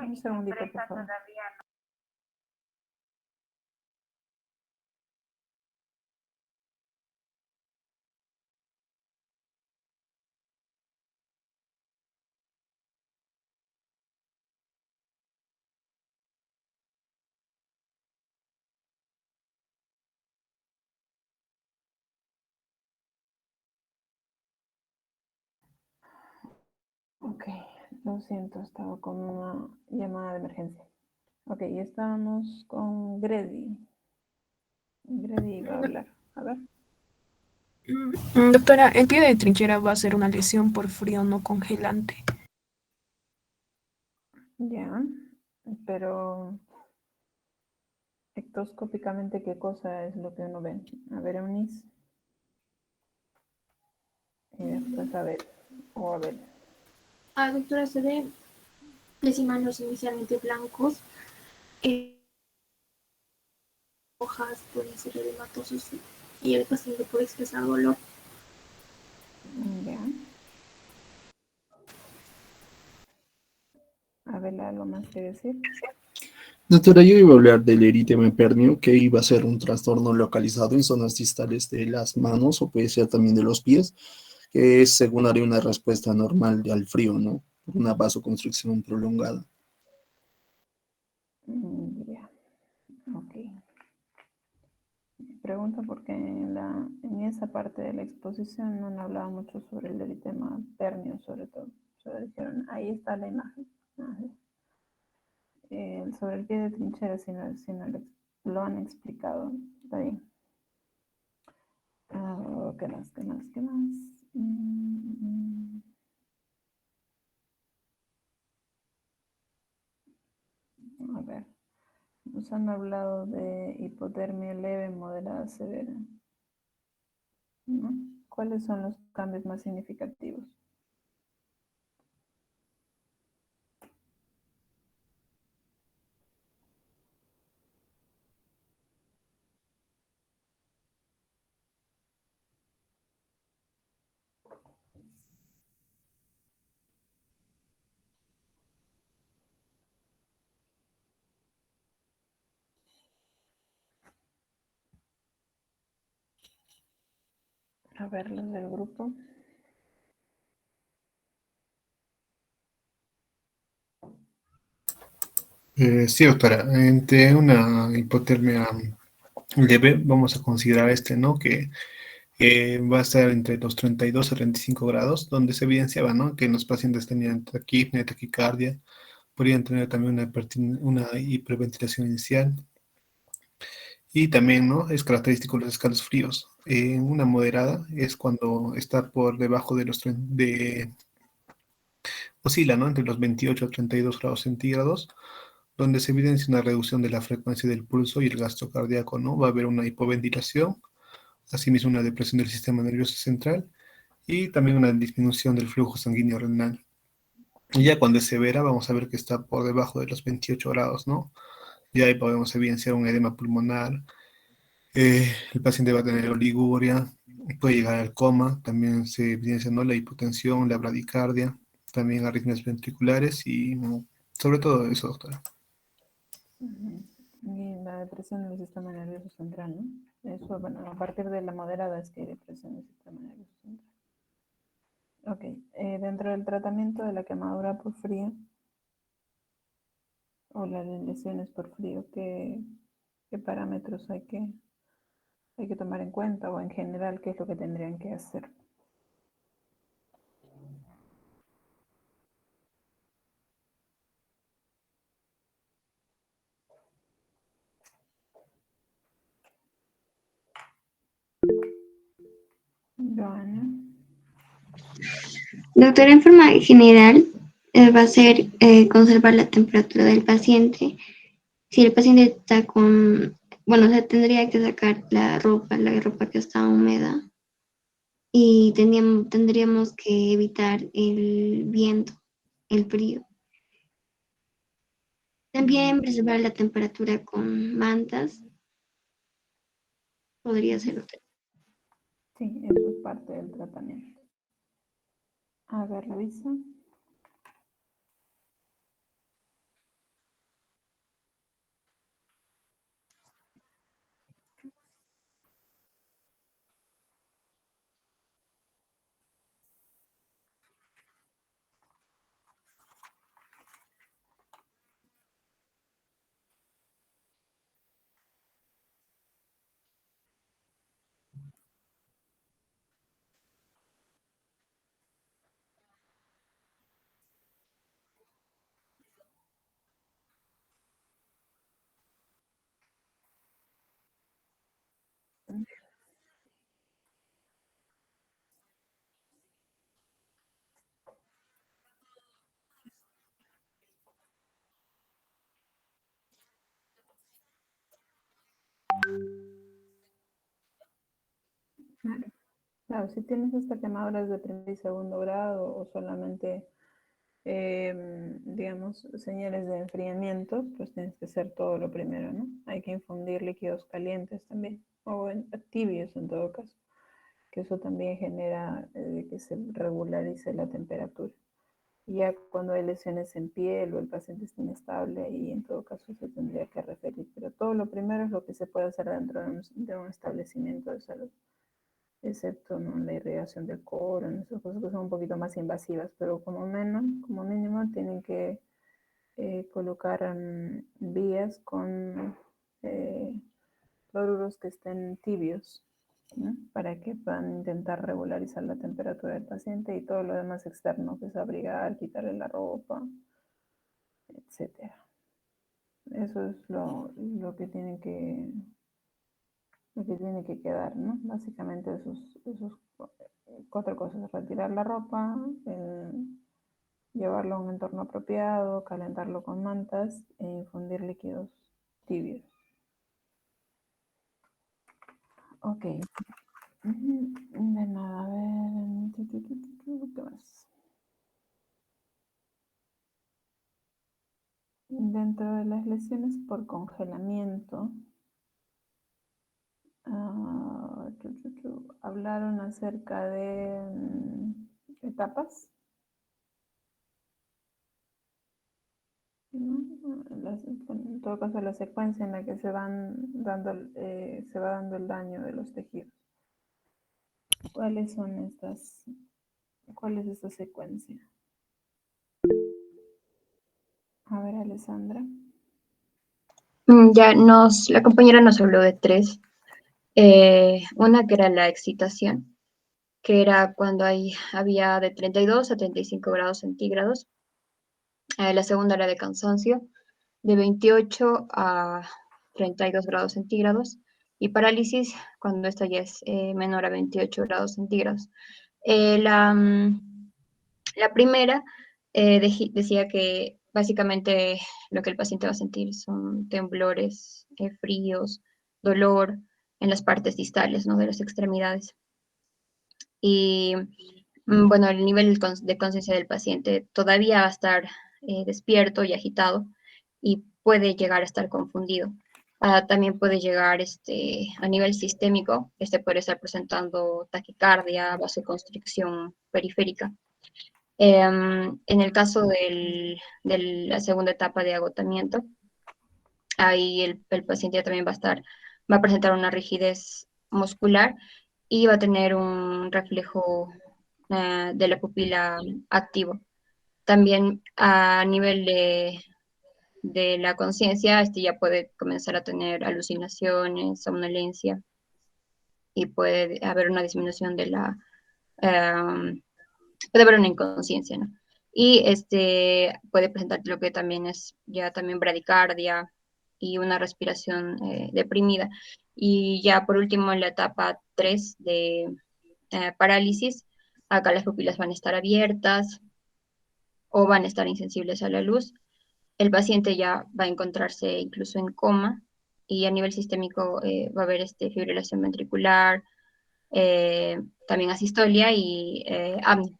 Un segundito, por favor. Ok, lo siento, estaba con una llamada de emergencia. Ok, estábamos con Grady. Grady va a hablar. A ver. Doctora, el pie de trinchera va a ser una lesión por frío no congelante. Ya, pero ectoscópicamente, ¿qué cosa es lo que uno ve? A ver, Eunice. Y después a ver. O a ver. Doctora, se ve decimanos inicialmente blancos, hojas pueden ser edematosos y el paciente puede expresar dolor. Ya. A ver, ¿algo más que decir? Doctora, yo iba a hablar del eritema pernio, que iba a ser un trastorno localizado en zonas distales de las manos o puede ser también de los pies, que es secundario a una respuesta normal al frío, ¿no? Por una vasoconstricción prolongada. Ya, ok. Pregunto porque en esa parte de la exposición no han hablado mucho sobre el eritema pernio, sobre todo. Solo dijeron, ahí está la imagen. Ajá. Sobre el pie de trinchera, si no lo han explicado. Está bien. ¿Qué más? ¿Qué más? ¿Qué más? A ver. Nos han hablado de hipotermia leve, moderada, severa, ¿no? ¿Cuáles son los cambios más significativos? A ver, los del grupo. Sí, doctora, entre una hipotermia leve, vamos a considerar ¿no? Que va a estar entre los 32 a 35 grados, donde se evidenciaba, ¿no? Que los pacientes tenían taquipnea, taquicardia, podrían tener también una hiperventilación inicial, y también, ¿no? Es característico los escalofríos. Una moderada es cuando está por debajo de oscila, ¿no? Entre los 28 a 32 grados centígrados, donde se evidencia una reducción de la frecuencia del pulso y el gasto cardíaco, ¿no? Va a haber una hipoventilación, asimismo una depresión del sistema nervioso central y también una disminución del flujo sanguíneo renal. Y ya cuando es severa, vamos a ver que está por debajo de los 28 grados, ¿no? Y ahí podemos evidenciar un edema pulmonar. El paciente va a tener oliguria, puede llegar al coma, también se evidencia, ¿no? La hipotensión, la bradicardia, también arritmias ventriculares y sobre todo eso, doctora. Y la depresión del sistema nervioso central, ¿no? Eso, bueno, a partir de la moderada es que hay depresión del sistema nervioso central. Ok, dentro del tratamiento de la quemadura por frío o las lesiones por frío, ¿qué parámetros hay que hay que tomar en cuenta o en general qué es lo que tendrían que hacer? Joana. Doctora, en forma general, va a ser conservar la temperatura del paciente. Si el paciente está con, bueno, se tendría que sacar la ropa que está húmeda y tendríamos que evitar el viento, el frío. También preservar la temperatura con mantas podría ser otra. Sí, eso es parte del tratamiento. A ver, Luisa. Claro. Claro, si tienes hasta quemaduras de primer y segundo grado o solamente, digamos, señales de enfriamiento, pues tienes que hacer todo lo primero, ¿no? Hay que infundir líquidos calientes también, o tibios en todo caso, que eso también genera que se regularice la temperatura. Y ya cuando hay lesiones en piel o el paciente está inestable, ahí en todo caso se tendría que referir. Pero todo lo primero es lo que se puede hacer dentro de un establecimiento de salud, excepto, ¿no?, la irrigación del colon, esas cosas que son un poquito más invasivas, pero como mínimo tienen que colocar vías con cloruros que estén tibios, ¿no?, para que puedan intentar regularizar la temperatura del paciente y todo lo demás externo, que es abrigar, quitarle la ropa, etcétera. Eso es lo que tiene que quedar, ¿no? Básicamente esos 4 cosas: retirar la ropa, llevarlo a un entorno apropiado, calentarlo con mantas e infundir líquidos tibios. Ok. De nada, a ver. ¿Qué más? Dentro de las lesiones por congelamiento, hablaron acerca de etapas. ¿No? En todo caso, la secuencia en la que se va dando el daño de los tejidos. ¿Cuál es esta secuencia? A ver, Alessandra. La compañera nos habló de tres. Una que era la excitación, que era cuando había de 32 a 35 grados centígrados. La segunda era de cansancio, de 28 a 32 grados centígrados. Y parálisis, cuando esta ya es menor a 28 grados centígrados. La primera decía que básicamente lo que el paciente va a sentir son temblores, fríos, dolor en las partes distales, ¿no?, de las extremidades. Y bueno, el nivel de conciencia del paciente todavía va a estar despierto y agitado y puede llegar a estar confundido. También puede llegar a nivel sistémico, puede estar presentando taquicardia, vasoconstricción periférica. En el caso de la segunda etapa de agotamiento, ahí el paciente ya también va a presentar una rigidez muscular y va a tener un reflejo de la pupila activo. También a nivel de la conciencia, ya puede comenzar a tener alucinaciones, somnolencia. y puede haber una disminución de la, puede haber una inconsciencia, ¿no? Y puede presentar lo que también es ya también bradicardia y una respiración deprimida. Y ya por último, en la etapa 3 de parálisis, acá las pupilas van a estar abiertas o van a estar insensibles a la luz. El paciente ya va a encontrarse incluso en coma y a nivel sistémico va a haber fibrilación ventricular, también asistolia y apnea.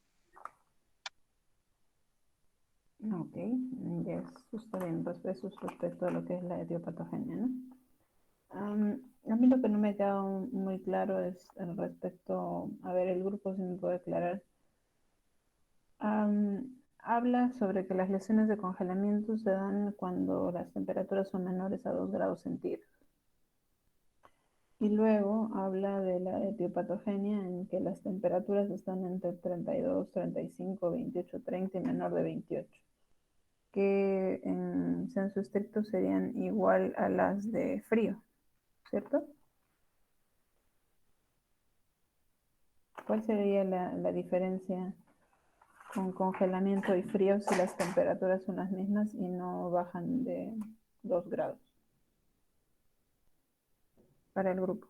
Ok, ya está bien, pues eso es respecto a lo que es la etiopatogenia, ¿no? A mí lo que no me queda muy claro es respecto, a ver, el grupo si me puede aclarar. Habla sobre que las lesiones de congelamiento se dan cuando las temperaturas son menores a 2 grados centígrados. Y luego habla de la etiopatogenia en que las temperaturas están entre 32, 35, 28, 30 y menor de 28, que en senso estricto serían igual a las de frío, ¿cierto? ¿Cuál sería la diferencia con congelamiento y frío si las temperaturas son las mismas y no bajan de 2 grados para el grupo?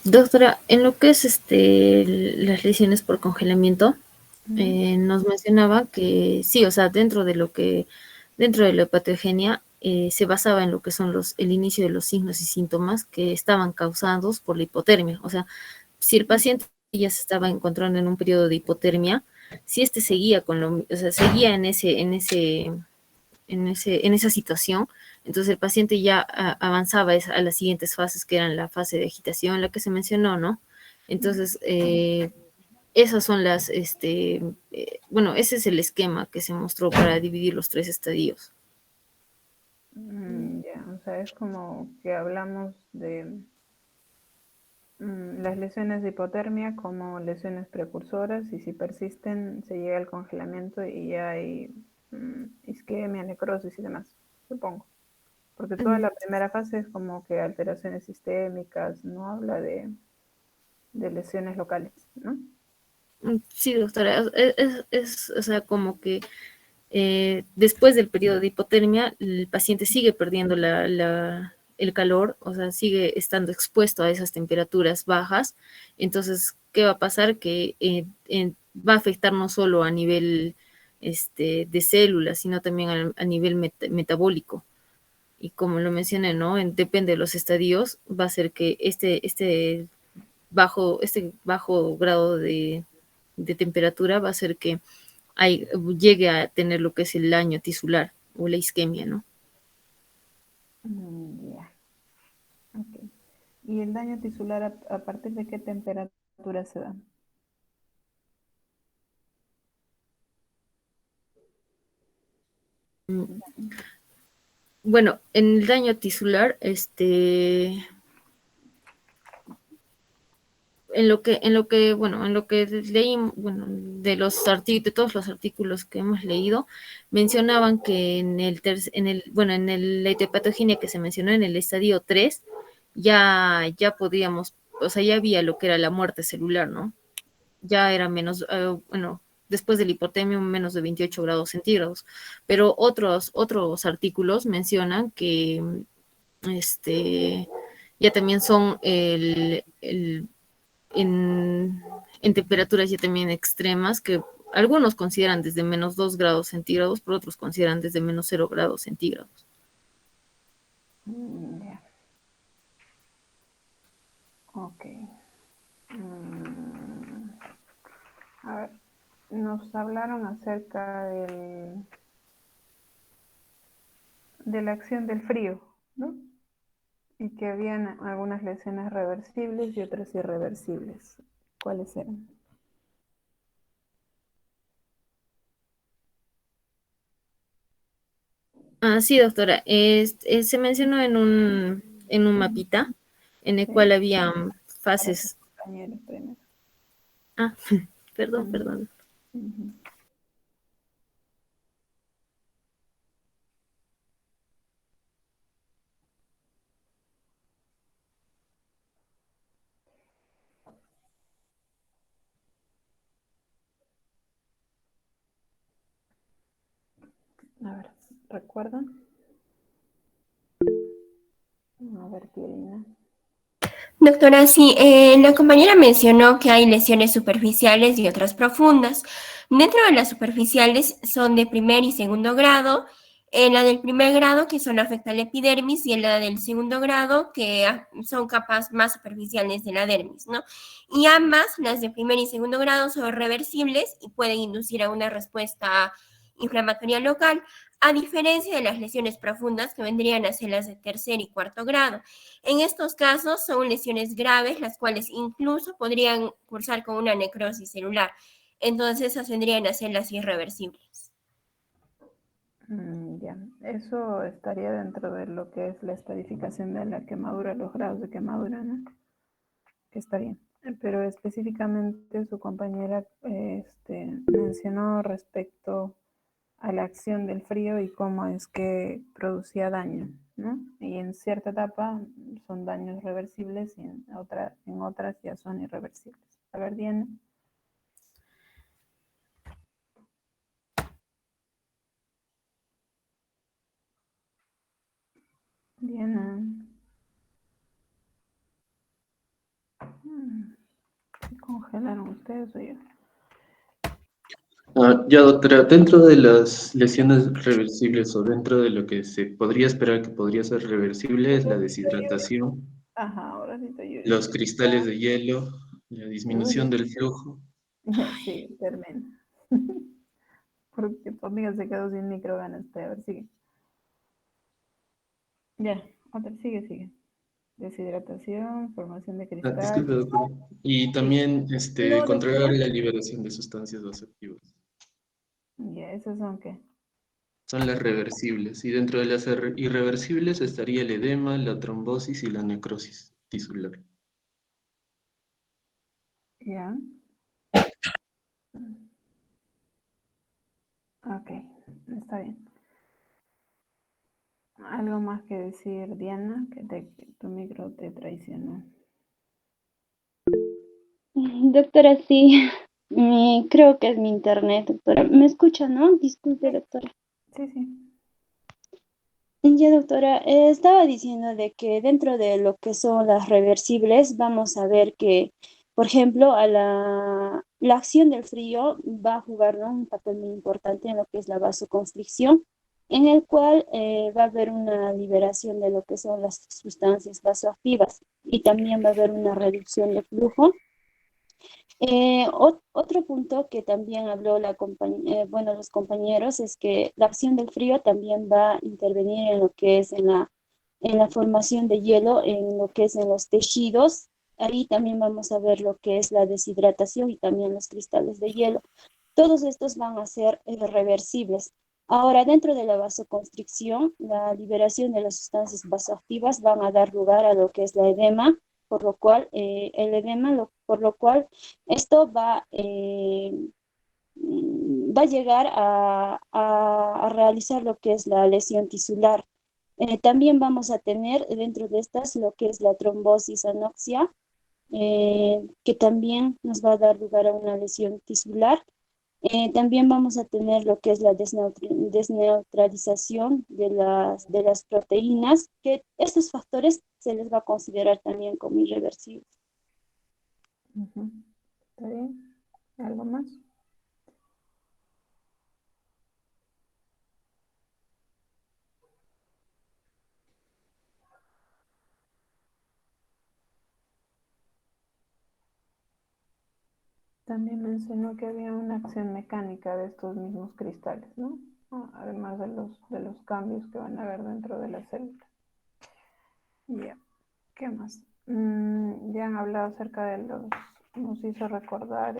Doctora, en lo que es las lesiones por congelamiento, nos mencionaba que sí, o sea, dentro de la patogenia se basaba en lo que son el inicio de los signos y síntomas que estaban causados por la hipotermia. O sea, si el paciente ya se estaba encontrando en un periodo de hipotermia, si seguía o sea, seguía en esa situación, entonces el paciente ya avanzaba a las siguientes fases, que eran la fase de agitación, la que se mencionó, ¿no? Entonces, esas son bueno, ese es el esquema que se mostró para dividir los 3 estadios. Ya, o sea, es como que hablamos de las lesiones de hipotermia como lesiones precursoras y si persisten se llega al congelamiento y ya hay isquemia, necrosis y demás, supongo. Porque toda la primera fase es como que alteraciones sistémicas, no habla de lesiones locales, ¿no? Sí, doctora, o sea, como que después del periodo de hipotermia, el paciente sigue perdiendo el calor, o sea, sigue estando expuesto a esas temperaturas bajas. Entonces, ¿qué va a pasar? Que va a afectar no solo a nivel de células, sino también a nivel metabólico. Y como lo mencioné, ¿no? Depende de los estadios, va a ser que este bajo grado de temperatura va a ser que llegue a tener lo que es el daño tisular o la isquemia, ¿no? Ya, ok. ¿Y el daño tisular a partir de qué temperatura se da? Bueno, en el daño tisular, en lo que leí, bueno, de todos los artículos que hemos leído, mencionaban que en la etiopatogenia que se mencionó en el estadio 3, ya podíamos, o sea, ya había lo que era la muerte celular, ¿no? Ya era menos, bueno, después del hipotermia, menos de 28 grados centígrados. Pero otros artículos mencionan que ya también son en temperaturas ya también extremas, que algunos consideran desde menos 2 grados centígrados, pero otros consideran desde menos 0 grados centígrados. Ya. Ok. A ver, nos hablaron acerca de la acción del frío, ¿no? Y que habían algunas lesiones reversibles y otras irreversibles. ¿Cuáles eran? Sí, doctora. Se mencionó en un mapita en el Sí, cual había para tus fases. compañeros primero. Ah, perdón, perdón. Ujú. A ver, ¿recuerdan? A ver, Pierina. Doctora, sí, la compañera mencionó que hay lesiones superficiales y otras profundas. Dentro de las superficiales son de primer y segundo grado, en la del primer grado que solo afecta la epidermis y en la del segundo grado que son capas más superficiales de la dermis, ¿no? Y ambas, las de primer y segundo grado, son reversibles y pueden inducir a una respuesta inflamatoria local, a diferencia de las lesiones profundas que vendrían a ser las de tercer y cuarto grado. En estos casos son lesiones graves, las cuales incluso podrían cursar con una necrosis celular. Entonces, esas vendrían a ser las irreversibles. Ya, eso estaría dentro de lo que es la estadificación de la quemadura, los grados de quemadura, ¿no? Que está bien. Pero específicamente su compañera mencionó respecto a la acción del frío y cómo es que producía daño, ¿no? Y en cierta etapa son daños reversibles y en otras ya son irreversibles. A ver, Diana. Diana. ¿Se congelaron ustedes o yo? Ya, doctora, dentro de las lesiones reversibles o dentro de lo que se podría esperar que podría ser reversible es la deshidratación, Ajá, ahora sí estoy yo. los cristales de hielo, la disminución del flujo. Sí, termina. Porque tu amiga se quedó sin micro ganas. A ver, sigue. Ya, otra, sigue. Deshidratación, formación de cristal. Disculpe, doctora. Y Sí. también No, controlar doctora. la liberación de sustancias vasoactivas. Ya, ¿esos son qué? Son las reversibles. Y dentro de las irreversibles estaría el edema, la trombosis y la necrosis tisular. Ya. Ok, está bien. ¿Algo más que decir, Diana? Que tu micro te traicionó. Doctora, sí, creo que es mi internet, doctora. ¿Me escucha, no? Disculpe, doctora. Sí. Ya, doctora, estaba diciendo de que dentro de lo que son las reversibles, vamos a ver que, por ejemplo, la acción del frío va a jugar, ¿no?, un papel muy importante en lo que es la vasoconstricción, en el cual va a haber una liberación de lo que son las sustancias vasoactivas y también va a haber una reducción de flujo. Otro punto que también habló los compañeros es que la acción del frío también va a intervenir en lo que es en la formación de hielo, en lo que es en los tejidos. Ahí también vamos a ver lo que es la deshidratación y también los cristales de hielo. Todos estos van a ser reversibles. Ahora, dentro de la vasoconstricción, la liberación de las sustancias vasoactivas van a dar lugar a lo que es la edema, por lo cual por lo cual esto va a llegar a realizar lo que es la lesión tisular. También vamos a tener dentro de estas lo que es la trombosis anoxia, que también nos va a dar lugar a una lesión tisular. También vamos a tener lo que es la desneutralización de las proteínas, que estos factores se les va a considerar también como irreversibles. ¿Está bien? ¿Algo más? También mencionó que había una acción mecánica de estos mismos cristales, ¿no? Además de los cambios que van a haber dentro de la célula. Ya, ¿qué más? Ya han hablado acerca de nos hizo recordar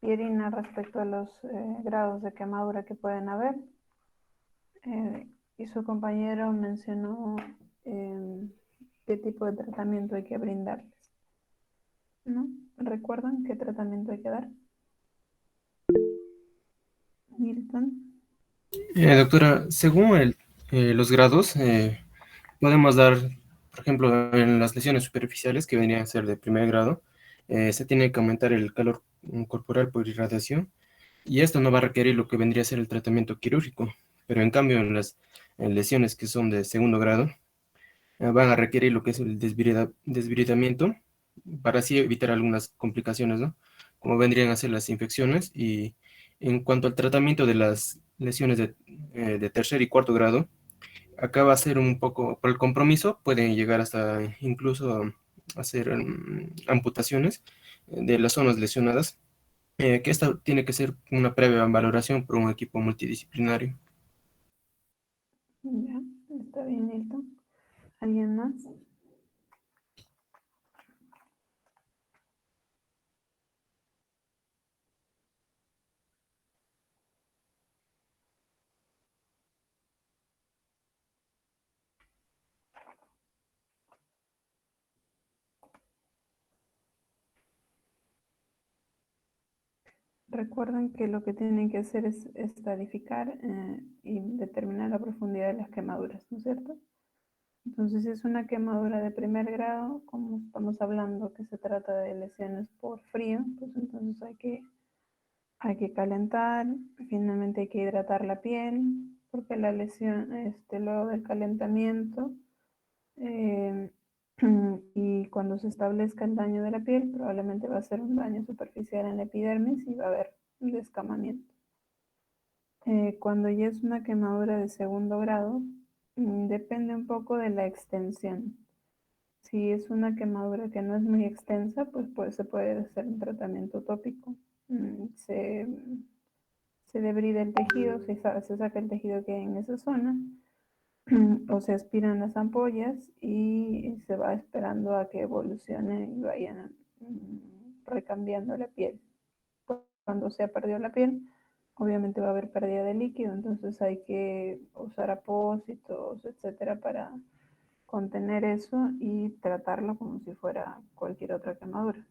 Irina respecto a los grados de quemadura que pueden haber. Y su compañero mencionó qué tipo de tratamiento hay que brindarles, ¿no? ¿Recuerdan qué tratamiento hay que dar? Milton. Doctora, según los grados, podemos dar, por ejemplo, en las lesiones superficiales, que vendrían a ser de primer grado, se tiene que aumentar el calor corporal por irradiación y esto no va a requerir lo que vendría a ser el tratamiento quirúrgico, pero en cambio en las lesiones que son de segundo grado, van a requerir lo que es el desviridamiento para así evitar algunas complicaciones, ¿no? Como vendrían a ser las infecciones. Y en cuanto al tratamiento de las lesiones de tercer y cuarto grado, acá va a ser un poco, por el compromiso, pueden llegar hasta incluso hacer amputaciones de las zonas lesionadas, que esta tiene que ser una previa valoración por un equipo multidisciplinario. Ya, está bien, Nilton. ¿Alguien más? Recuerden que lo que tienen que hacer es estadificar y determinar la profundidad de las quemaduras, ¿no es cierto? Entonces, si es una quemadura de primer grado, como estamos hablando que se trata de lesiones por frío, pues entonces hay que calentar, finalmente hay que hidratar la piel, porque la lesión, luego del calentamiento, eh, y cuando se establezca el daño de la piel, probablemente va a ser un daño superficial en la epidermis y va a haber un descamamiento. Cuando ya es una quemadura de segundo grado, depende un poco de la extensión. Si es una quemadura que no es muy extensa, pues se puede hacer un tratamiento tópico. Se debrida el tejido, se saca el tejido que hay en esa zona, o se aspiran las ampollas y se va esperando a que evolucione y vayan recambiando la piel. Cuando se ha perdido la piel, obviamente va a haber pérdida de líquido, entonces hay que usar apósitos, etcétera, para contener eso y tratarlo como si fuera cualquier otra quemadura.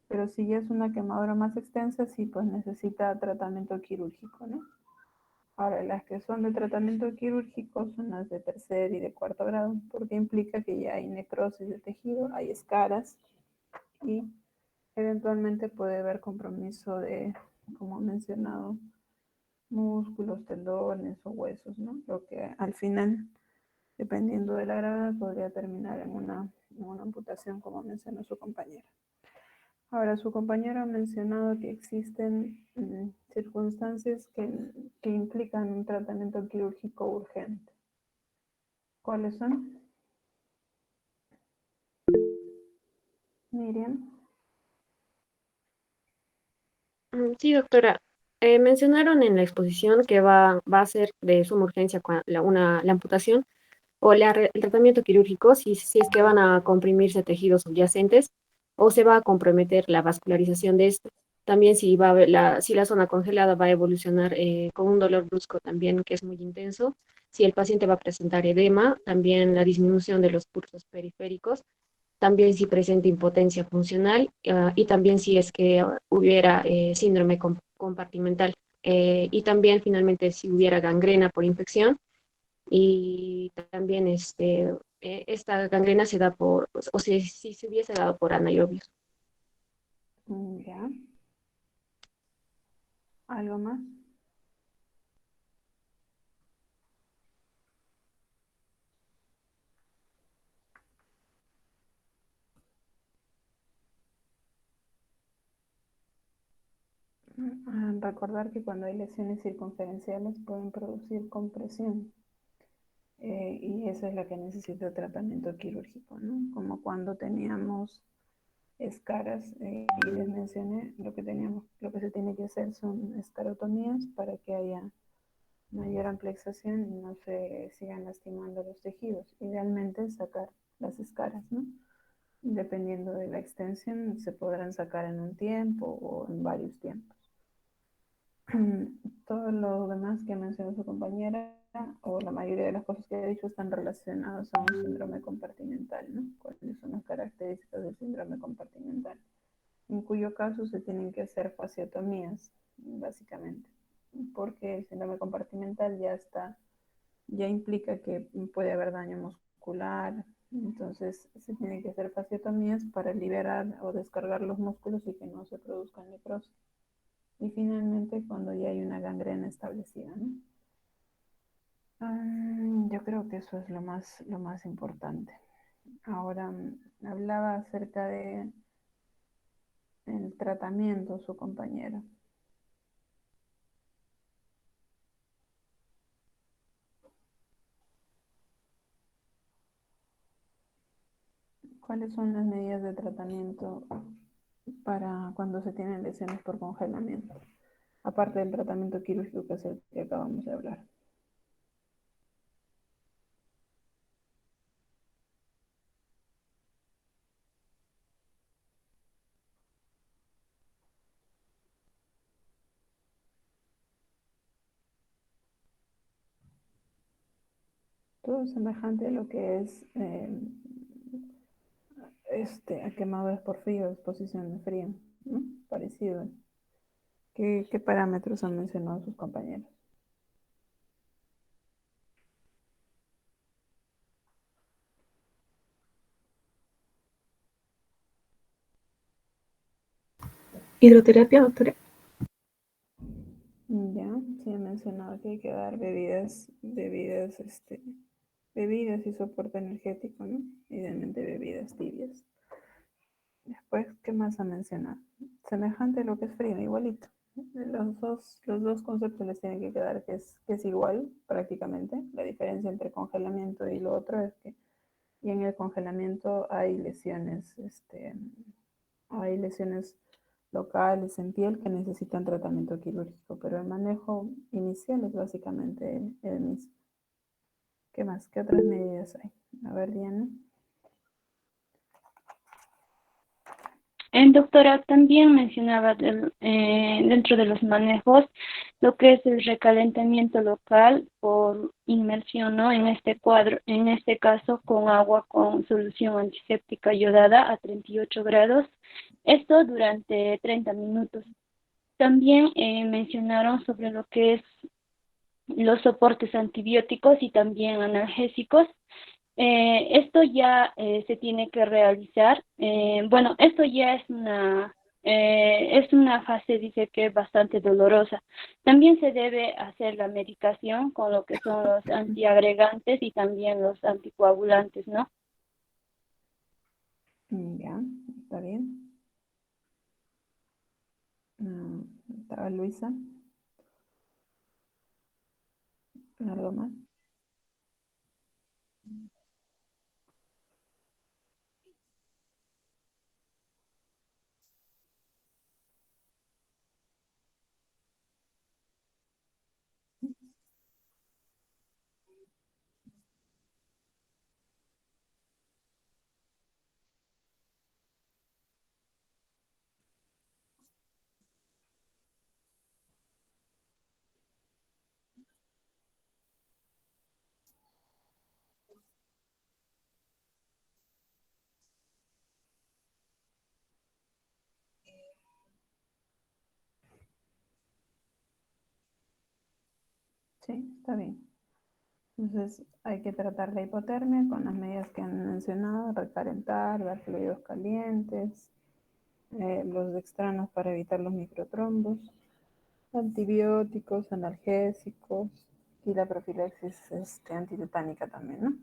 Pero si ya es una quemadura más extensa, sí, pues necesita tratamiento quirúrgico, ¿no? Ahora, las que son de tratamiento quirúrgico son las de tercer y de cuarto grado, porque implica que ya hay necrosis de tejido, hay escaras y eventualmente puede haber compromiso de, como he mencionado, músculos, tendones o huesos, ¿no? Lo que al final, dependiendo de la gravedad, podría terminar en una amputación, como mencionó su compañera. Ahora, su compañero ha mencionado que existen circunstancias que implican un tratamiento quirúrgico urgente. ¿Cuáles son? Miriam. Sí, doctora. Mencionaron en la exposición que va a ser de suma urgencia la amputación o el tratamiento quirúrgico si es que van a comprimirse tejidos subyacentes o se va a comprometer la vascularización de esto. También si la zona congelada va a evolucionar con un dolor brusco también que es muy intenso, si el paciente va a presentar edema, también la disminución de los pulsos periféricos, también si presenta impotencia funcional y también si es que hubiera síndrome compartimental y también finalmente si hubiera gangrena por infección y también esta gangrena se da pues, o si se hubiese dado por anaerobios. Ya. ¿Algo más? Recordar que cuando hay lesiones circunferenciales pueden producir compresión y esa es la que necesita tratamiento quirúrgico, ¿no? Como cuando teníamos escaras y les mencioné lo que se tiene que hacer son escarotomías para que haya mayor amplexación y no se sigan lastimando los tejidos. Idealmente sacar las escaras, ¿no? Dependiendo de la extensión, se podrán sacar en un tiempo o en varios tiempos. Todo lo demás que mencionó su compañera, o la mayoría de las cosas que ha dicho, están relacionadas a un síndrome compartimental, ¿no? ¿Cuáles son las características del síndrome compartimental? En cuyo caso se tienen que hacer fasciotomías, básicamente, porque el síndrome compartimental ya implica que puede haber daño muscular, entonces se tienen que hacer fasciotomías para liberar o descargar los músculos y que no se produzcan necrosis. Y finalmente cuando ya hay una gangrena establecida, ¿no? Yo creo que eso es lo más importante. Ahora hablaba acerca de el tratamiento, su compañero. ¿Cuáles son las medidas de tratamiento para cuando se tienen lesiones por congelamiento? Aparte del tratamiento quirúrgico que es el que acabamos de hablar. Todo semejante a lo que es a quemaduras por frío, exposición de frío, ¿no? Parecido. ¿Qué parámetros han mencionado sus compañeros? Hidroterapia, doctora. Ya, sí he mencionado que hay que dar bebidas y soporte energético, ¿no? Idealmente bebidas tibias. Después, ¿qué más ha mencionado? Semejante a lo que es frío, igualito. Los dos conceptos les tienen que quedar que es igual prácticamente. La diferencia entre congelamiento y lo otro es que y en el congelamiento hay lesiones locales en piel que necesitan tratamiento quirúrgico, pero el manejo inicial es básicamente el mismo. ¿Qué más? ¿Qué otras medidas hay? A ver, Diana. Doctora, también mencionaba dentro de los manejos lo que es el recalentamiento local por inmersión, ¿no? En este caso con agua con solución antiséptica yodada a 38 grados, esto durante 30 minutos. También mencionaron sobre lo que es los soportes antibióticos y también analgésicos. Esto ya se tiene que realizar. Bueno, esto ya es una fase, dice que es bastante dolorosa. También se debe hacer la medicación con lo que son los antiagregantes y también los anticoagulantes, ¿no? Ya, está bien. Estaba Luisa. ¿Algo más? Sí, está bien. Entonces hay que tratar la hipotermia con las medidas que han mencionado, recalentar, dar fluidos calientes, los dextranos para evitar los microtrombos, antibióticos, analgésicos y la profilaxis antitetánica también, ¿no?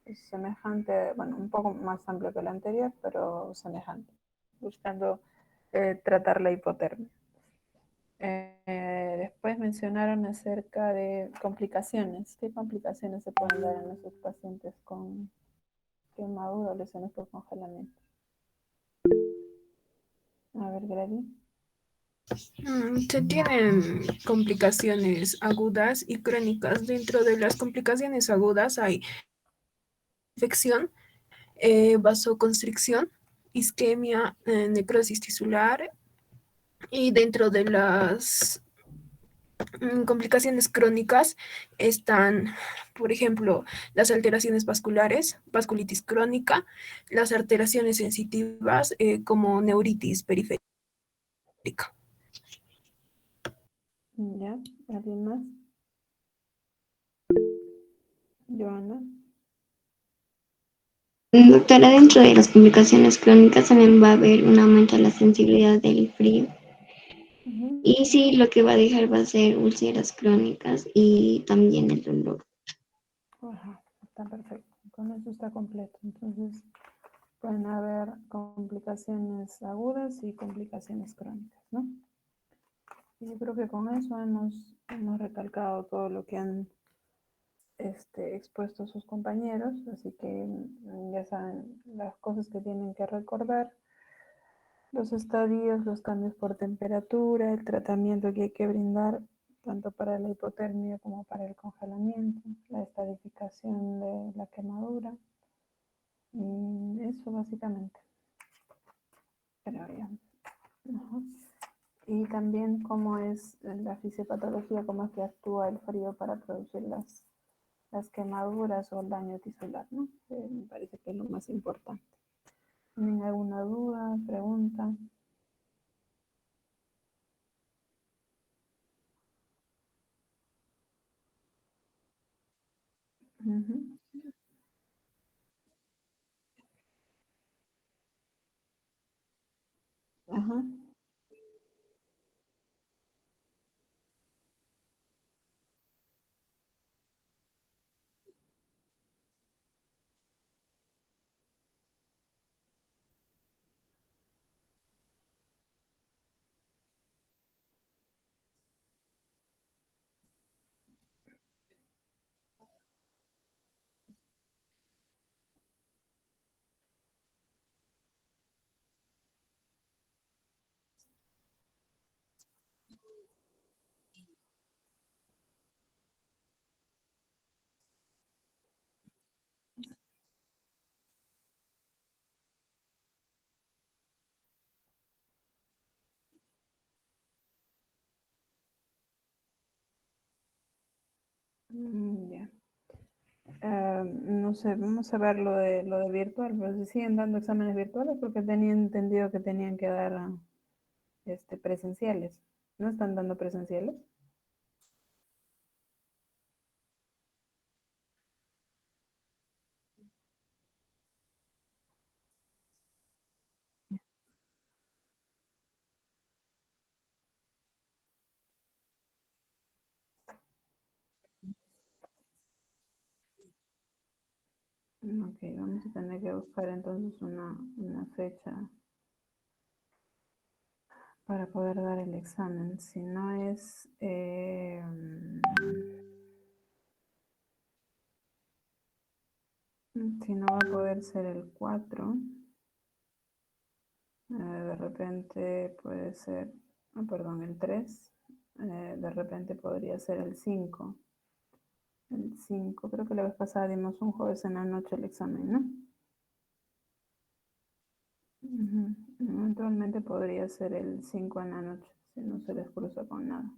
Es semejante, bueno, un poco más amplio que el anterior, pero semejante, buscando tratar la hipotermia. Después mencionaron acerca de complicaciones. ¿Qué complicaciones se pueden dar en esos pacientes con quemadura o lesiones por congelamiento? A ver, Grady. Se tienen complicaciones agudas y crónicas. Dentro de las complicaciones agudas hay infección, vasoconstricción, isquemia, necrosis tisular, y dentro de las complicaciones crónicas están, por ejemplo, las alteraciones vasculares, vasculitis crónica, las alteraciones sensitivas como neuritis periférica. ¿Ya? ¿Alguien más? Joana. Doctora, dentro de las complicaciones crónicas también va a haber un aumento de la sensibilidad del frío. Y sí, lo que va a dejar va a ser úlceras crónicas y también el dolor. Ajá, está perfecto. Con eso está completo. Entonces, pueden haber complicaciones agudas y complicaciones crónicas, ¿no? Y yo creo que con eso hemos recalcado todo lo que han expuesto sus compañeros, así que ya saben las cosas que tienen que recordar, los estadios, los cambios por temperatura, el tratamiento que hay que brindar tanto para la hipotermia como para el congelamiento, la estadificación de la quemadura, y eso básicamente, creo yo. Ajá. Y también cómo es la fisiopatología, cómo es que actúa el frío para producir las quemaduras o el daño tisular, ¿no? Me parece que es lo más importante. ¿Tienen alguna duda, pregunta? Ujú. Ajá. Ya. No sé, vamos a ver lo de virtual, pero si siguen dando exámenes virtuales porque tenía entendido que tenían que dar presenciales. ¿No están dando presenciales? Ok, vamos a tener que buscar entonces una fecha para poder dar el examen. Si no es, si no va a poder ser el 4, de repente puede ser, perdón, el 3, de repente podría ser el 5. El 5, creo que la vez pasada dimos un jueves en la noche el examen, ¿no? Ujú. Eventualmente podría ser el 5 en la noche, si no se les cruza con nada.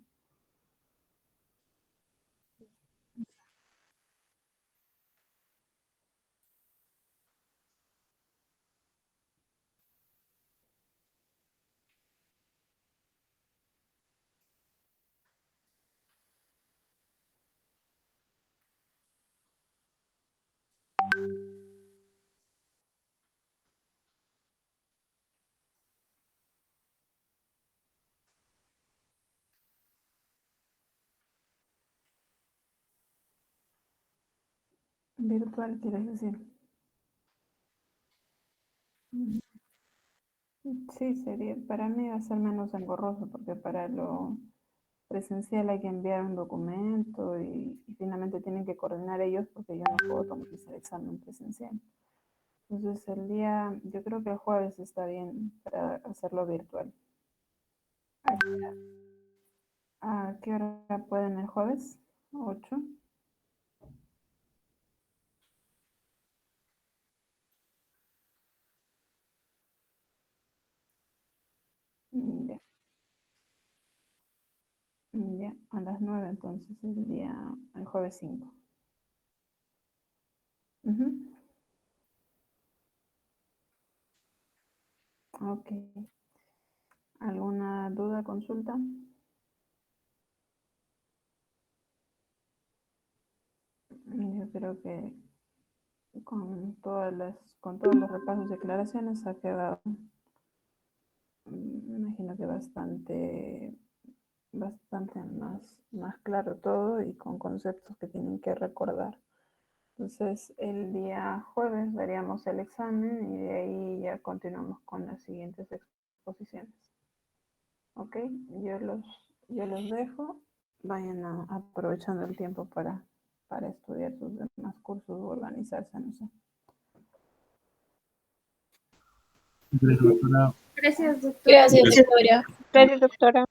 Virtual, quieres decir. Ujú. Sí, sería, para mí va a ser menos engorroso porque para lo presencial hay que enviar un documento y finalmente tienen que coordinar ellos porque yo no puedo tomar ese examen presencial. Entonces el día, yo creo que el jueves está bien para hacerlo virtual. ¿A qué hora pueden el jueves? 8. Ya, ya, a las 9 entonces el jueves 5. Ujú. Ok. ¿Alguna duda, consulta? Yo creo que con todos los repasos y aclaraciones ha quedado Me imagino que bastante más claro todo y con conceptos que tienen que recordar. Entonces, el día jueves daríamos el examen y de ahí ya continuamos con las siguientes exposiciones. ¿Ok? Yo los dejo. Vayan aprovechando el tiempo para estudiar sus demás cursos o organizarse, no sé. Gracias, doctora. Gracias, doctora. Gracias, doctora.